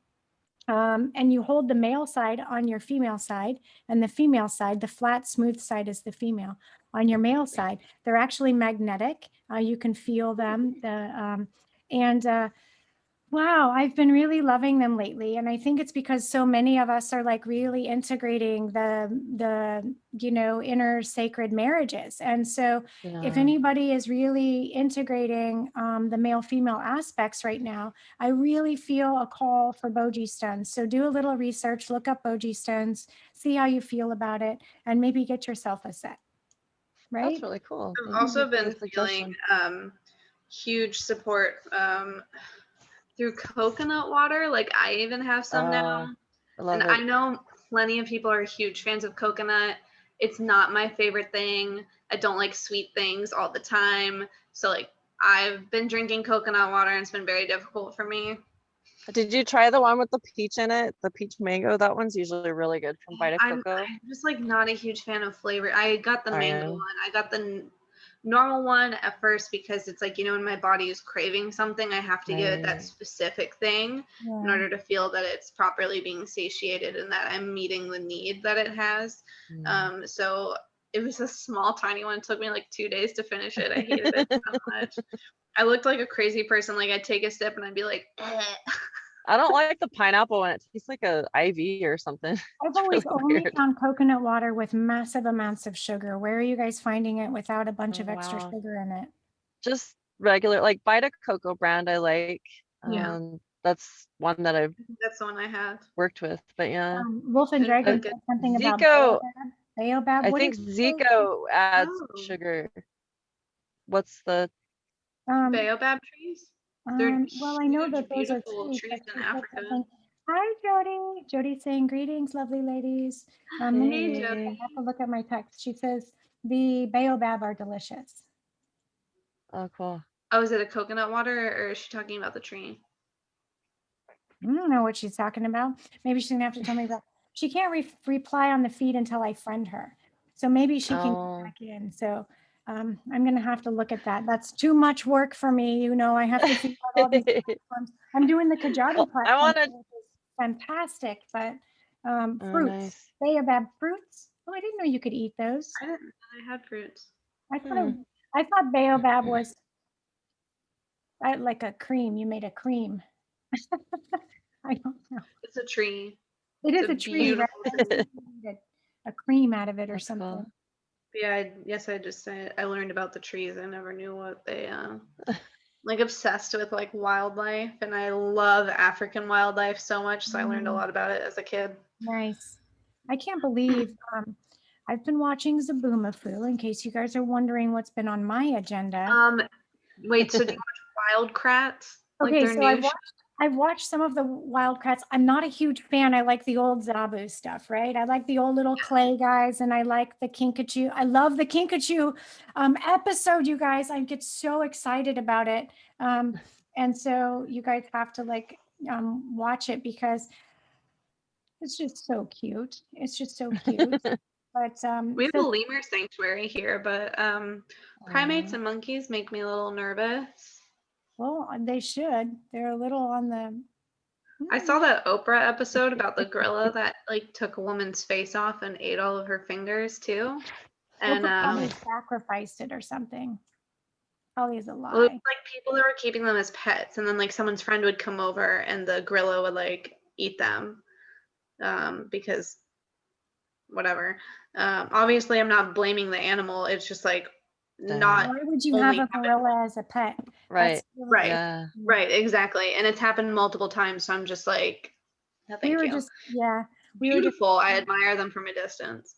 And you hold the male side on your female side, and the female side, the flat, smooth side is the female. On your male side, they're actually magnetic. You can feel them. Wow, I've been really loving them lately. And I think it's because so many of us are like really integrating the inner sacred marriages. And so if anybody is really integrating the male female aspects right now, I really feel a call for boji stones. So do a little research, look up boji stones, see how you feel about it, and maybe get yourself a set. Right? That's really cool. I've Thank also you for been the suggestion. feeling huge support through coconut water. Like I even have some now. I love And it. I know plenty of people are huge fans of coconut. It's not my favorite thing. I don't like sweet things all the time. So like I've been drinking coconut water and it's been very difficult for me. Did you try the one with the peach in it? The peach mango? That one's usually really good from Vita I'm Coco. just like not a huge fan of flavor. I got the mango Iron. one. I got the normal one at first because it's like, you know, when my body is craving something, I have to give it that specific thing in order to feel that it's properly being satiated and that I'm meeting the need that it has. So it was a small, tiny one. It took me like 2 days to finish it. I hated it so much. I looked like a crazy person. Like I'd take a sip and I'd be like, eh. I don't like the pineapple one. It tastes like a IV or something. I've always only found coconut water with massive amounts of sugar. Where are you guys finding it without a bunch of extra sugar in it? Just regular, like Vita Coco brand I like. Yeah. That's one that I've That's the one I had. worked with, but yeah. Wolf and Dragon said something about Zico. baobab. I think Zico adds sugar. What's the baobab trees? Well, I know that those are trees in Africa. Hi, Jody. Jody's saying greetings, lovely ladies. Hey, Jody. I have to look at my text. She says the baobab are delicious. Oh, cool. Oh, is it a coconut water or is she talking about the tree? I don't know what she's talking about. Maybe she's gonna have to tell me about. She can't reply on the feed until I friend her, so maybe she can get back in. So I'm gonna have to look at that. That's too much work for me. You know, I have to figure out all these platforms. I'm doing the Kajabi platform, which is fantastic, but fruits, baobab fruits. Oh, I didn't know you could eat those. I didn't know I had fruits. I thought baobab was like a cream. You made a cream. I don't know. It's a tree. It is a tree, right? A cream out of it or something. Cool. Yeah, yes, I just said I learned about the trees. I never knew what they like obsessed with like wildlife, and I love African wildlife so much, so I learned a Mm, lot about it as a kid. nice. I can't believe I've been watching Zaboomafoo, in case you guys are wondering what's been on my agenda. Um, wait, so do you watch Wildcrats? Like Okay, their so new show? I've watched some of the Wildcrats. I'm not a huge fan. I like the old Zabu stuff, right? I like the old little clay guys, and I like the Kinkajou. I love the Kinkajou episode, you guys. I get so excited about it. And so you guys have to like watch it because it's just so cute. It's just so cute. But We have a so lemur sanctuary here, but primates and monkeys make me a little nervous. well, they should. They're a little on the I saw that Oprah episode about the gorilla that like took a woman's face off and ate all of her fingers too. And Oprah probably sacrificed it or something. Probably is a well, it was lie. like people that were keeping them as pets, and then like someone's friend would come over and the gorilla would like eat them because whatever. Obviously, I'm not blaming the animal. It's just like not Why would you have only a gorilla as a pet? Right. Really, right, Yeah. right, exactly. And it's happened multiple times, so I'm just like, no, we thank were you. just, yeah, we were just, Beautiful. I admire them from a distance.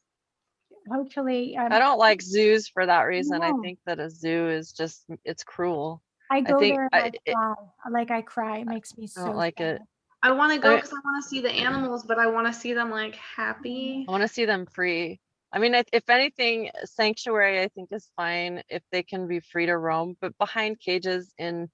hopefully, I don't like zoos for that reason. I no, think that a zoo is just, it's cruel. I I go think there and I cry. It makes me I don't so like sad. it. I want to I go mean, because I want to see the animals, but I want to see them like happy. I want to see them free. I mean, if anything, sanctuary I think is fine if they can be free to roam, but behind cages in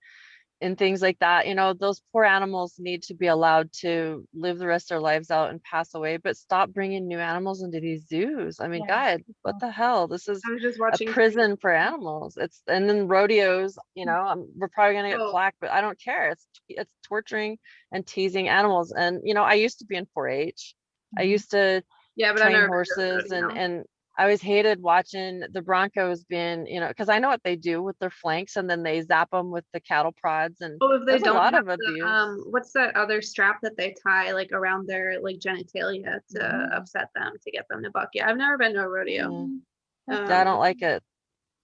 things like that, those poor animals need to be allowed to live the rest of their lives out and pass away, but stop bringing new animals into these zoos. I mean, Yeah. God, what the hell? This is I was just a watching. prison for animals. And then rodeos, we're probably gonna get Oh, flack, but I don't care. It's torturing and teasing animals. And I used to be in 4-H. I Mhm. used to yeah, but I've train never been to a horses, and rodeo. and I always hated watching the Broncos being, because I know what they do with their flanks, and then they zap them with the cattle prods, and Oh, if they there's a don't lot have of the abuse. what's that other strap that they tie like around their like genitalia to Mhm. upset them to get them to buck? Yeah, I've never been to a rodeo. Mm, That's yeah, I good. don't like it.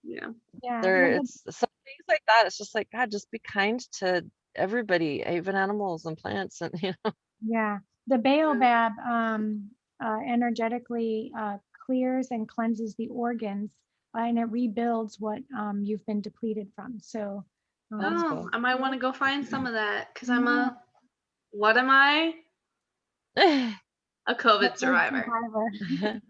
Yeah. Yeah. There, Well, it's some things like that. It's just like, God, just be kind to everybody, even animals and plants, and yeah. The baobab energetically clears and cleanses the organs and it rebuilds what you've been depleted from. So, that's Oh, cool. I might want to go find some of that because I'm yeah, what am I? A COVID that's survivor. survivor.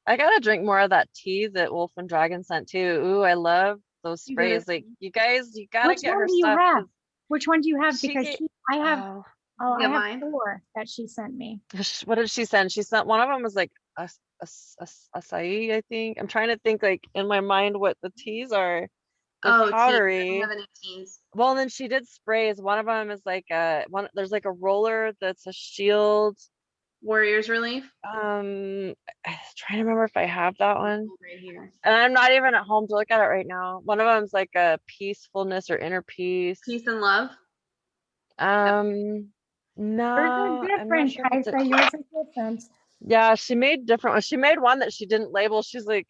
I gotta drink more of that tea that Wolf and Dragon sent too. Ooh, I love those You gonna sprays. Like, you guys, you gotta Which get one her do you stuff have? because Which one do you have? she Because gave. Oh, I get have mine? 4 that she sent me. what did she send? She sent one of them was like acai, I think. I'm trying to think like in my mind what the teas are. They're Oh, tea. I don't powdery. have any teas. Well, then she did sprays. One of them is like a one. There's like a roller that's a shield. Warriors Relief. I'm trying to remember if I have that one. Right here. And I'm not even at home to look at it right now. One of them's like a peacefulness or inner peace. Peace and love. Yep. Um, Yours are no, I'm not different, sure if it's a. Kaisa. Yours are different. Yeah, she made different ones. She made one that she didn't label. She's like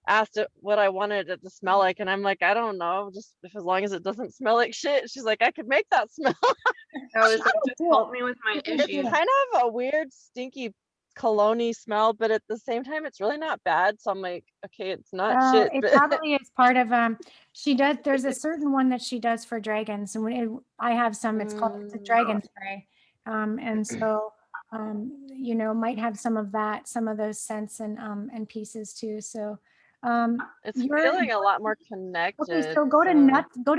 asked it what I wanted it to smell like, and I'm like, I don't know, just if as long as it doesn't smell like shit. She's like, I could make that smell. I was like, Oh, just cool. help me with my It's It's issues. cool. kind of a weird, stinky cologne smell, but at the same time, it's really not bad. So I'm like, okay, it's not shit, It but probably is part of she does there's a certain one that she does for dragons and I have some it's a mm, dragon spray. And so might have some of that, some of those scents and pieces too. So it's you're feeling a lot more okay, connected. so So go to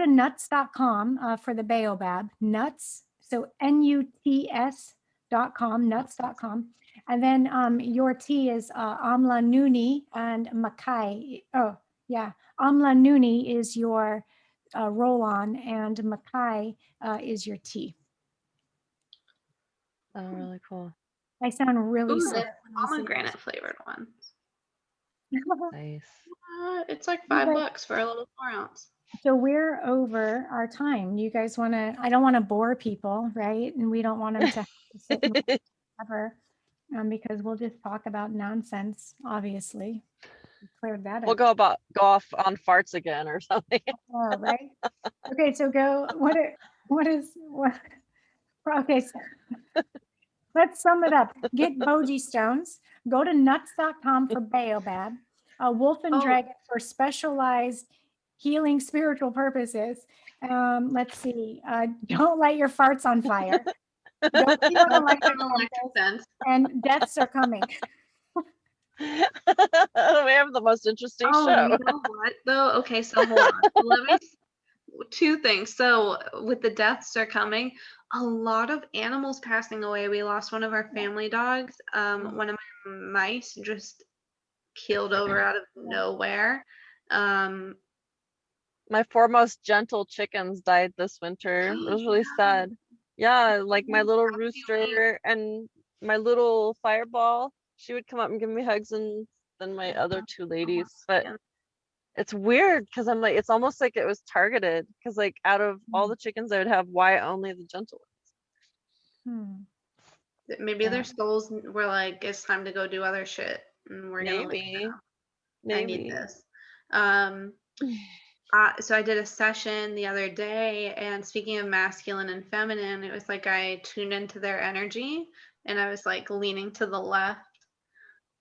nuts.com for the baobab. Nuts, so nuts.com, nuts.com. And then your tea is Amla Nuni and Makai. Oh, yeah. Amla Nuni is your roll on, and Makai is your tea. oh, really cool. I sound really Ooh, smart this when I say pomegranate flavored one. Nice. It's like You guys, $5 for a little 4 ounce. so we're over our time. You guys want to, I don't want to bore people, right? And we don't want them to sit and ever because we'll just talk about nonsense, obviously. cleared that We'll up. go off on farts again or something. Oh, right. Okay, so what okay, so let's sum it up. Get Boji stones. Go to nuts.com for baobab. Wolf and Oh, dragon for specialized healing spiritual purposes. Let's see. Don't light your farts on fire. Don't be on electric an electric fences. fence. And deaths are coming. We have the most interesting Oh, show. you know what though? Okay, so hold on. Let me two things. So with the deaths are coming, a lot of animals passing away. We lost one of our family dogs. One of my mice just keeled over out of nowhere. Um, My 4 most gentle chickens died this winter. It was really sad. Yeah, like my little rooster and my little fireball, she would come up and give me hugs, and then my other 2 ladies. But yeah. it's weird because I'm like, it's almost like it was targeted because like out of all the chickens I would have, why only the gentle Hmm. Maybe Yeah. their souls were like, it's time to go do other shit, and we're ones? gonna leave Maybe, now. I need maybe. this. So I did a session the other day, and speaking of masculine and feminine, it was like I tuned into their energy, and I was like leaning to the left,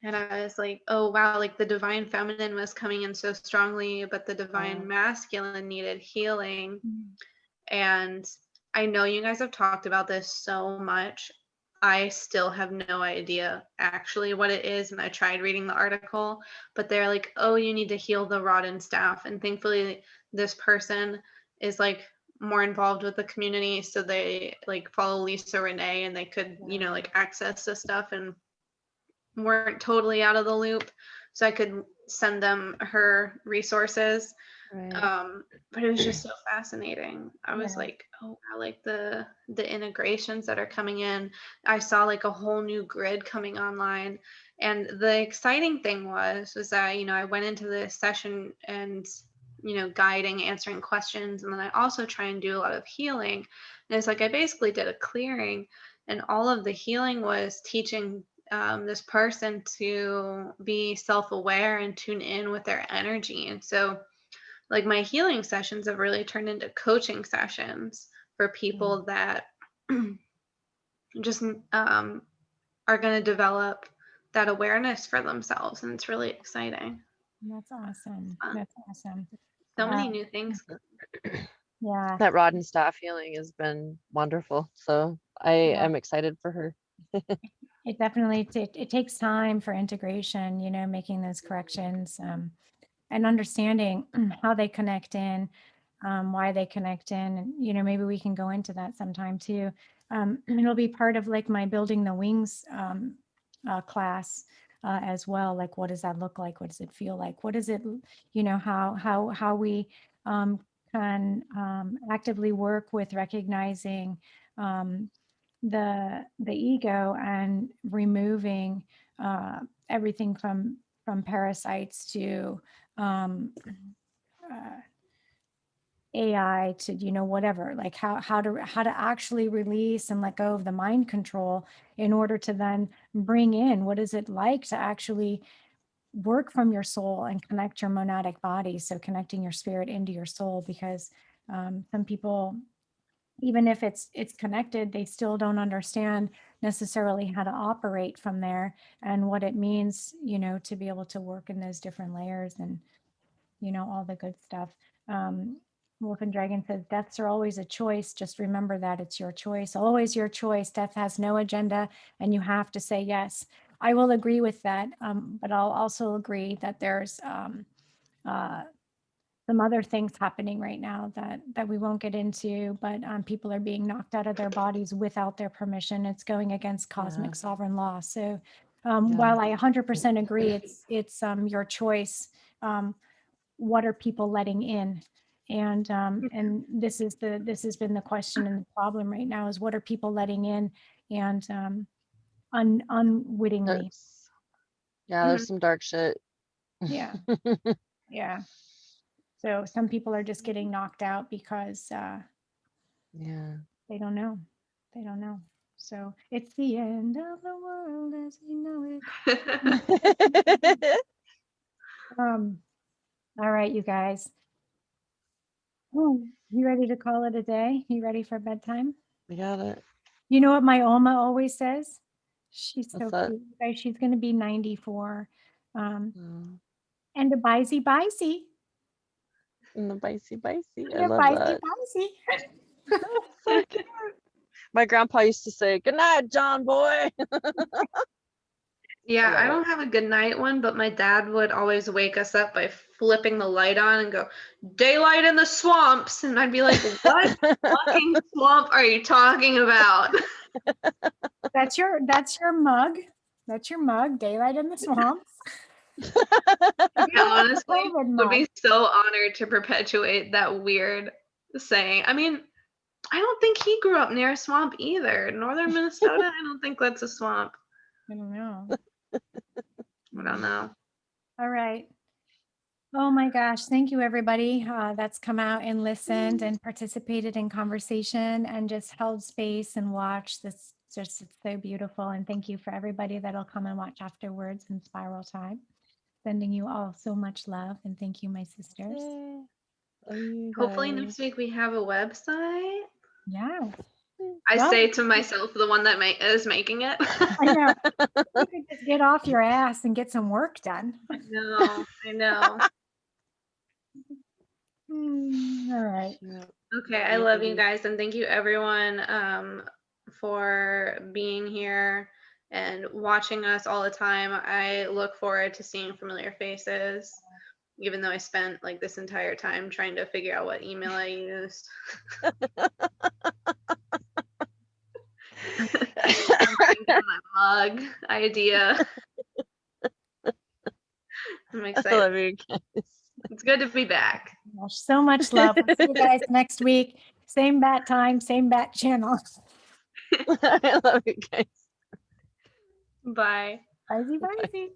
and I was like, oh wow, like the divine feminine was coming in so strongly, but the divine masculine needed healing. And I know you guys have talked about this so much. I still have no idea actually what it is. And I tried reading the article, but they're like, oh, you need to heal the rotten staff. And thankfully, this person is like more involved with the community. So they like follow Lisa Renee, and they could, like access this stuff and weren't totally out of the loop. So I could send them her resources. Right. But it was just so fascinating. I was Yeah. like, oh wow, like the integrations that are coming in. I saw like a whole new grid coming online. And the exciting thing was that, I went into this session and, guiding, answering questions. And then I also try and do a lot of healing. And it's like I basically did a clearing, and all of the healing was teaching this person to be self-aware and tune in with their energy. And so like my healing sessions have really turned into coaching sessions for people that just are going to develop that awareness for themselves, and it's really exciting. That's awesome. Fun. That's awesome. So many new things. Yeah. That rod and staff healing has been wonderful. So I Yeah. am excited for her. It definitely it takes time for integration, making those corrections, and understanding how they connect in, why they connect in, and maybe we can go into that sometime too. It'll be part of like my building the wings class as well. Like, what does that look like? What does it feel like? What is it? How we can actively work with recognizing the ego and removing everything from parasites to uh, AI to whatever, like how to actually release and let go of the mind control in order to then bring in what is it like to actually work from your soul and connect your monadic body. So connecting your spirit into your soul, because some people, even if it's connected, they still don't understand necessarily how to operate from there and what it means, to be able to work in those different layers and, all the good stuff. Wolf and Dragon says, deaths are always a choice. Just remember that it's your choice, always your choice. Death has no agenda, and you have to say yes. I will agree with that, but I'll also agree that there's some other things happening right now that we won't get into, but people are being knocked out of their bodies without their permission. It's going against cosmic sovereign law. So while I 100% agree, it's your choice. What are people letting in? And this has been the question and the problem right now is what are people letting in, and unwittingly. There's some dark shit. Yeah. Yeah. So some people are just getting knocked out because they don't know. They don't know. So it's the end of the world as we know it. All right, you guys. Oh, you ready to call it a day? You ready for bedtime? We got it. You know what my Oma always says? She's What's so that? cute, you guys. She's going to be 94. Oh, And a bicey bicey. and the bicey. I And a love bicey that. bicey. So cute. My grandpa used to say, "Good night, John boy." Yeah, love I it. don't have a good night one, but my dad would always wake us up by flipping the light on and go, "Daylight in the swamps." And I'd be like, "What fucking swamp are you talking about?" That's your mug. That's your mug, Daylight in the Swamps. Yeah, honestly, COVID would be mug. so honored to perpetuate that weird saying. I mean, I don't think he grew up near a swamp either. Northern Minnesota, I don't think that's a swamp. I don't know. I don't know. All right. Oh my gosh. Thank you, everybody that's come out and listened and participated in conversation and just held space and watched. This just it's so beautiful. And thank you for everybody that'll come and watch afterwards in Spiral Time. Sending you all so much love. And thank you, my sisters. Yay. Love you Hopefully guys. next week we have a website. Yeah. I Well, say to myself, the one that is making it. I know. You could just get off your ass and get some work done. I know. All right. Yeah. Okay, I love you guys, and thank you everyone for being here and watching us all the time. I look forward to seeing familiar faces, even though I spent like this entire time trying to figure out what email I used. I'm thinking my mug idea. I'm I excited. love you guys. It's good to be back. Gosh, so much love. We'll see you guys next week. Same bat time, same bat channel. I love you guys. Bye. Bye, bye.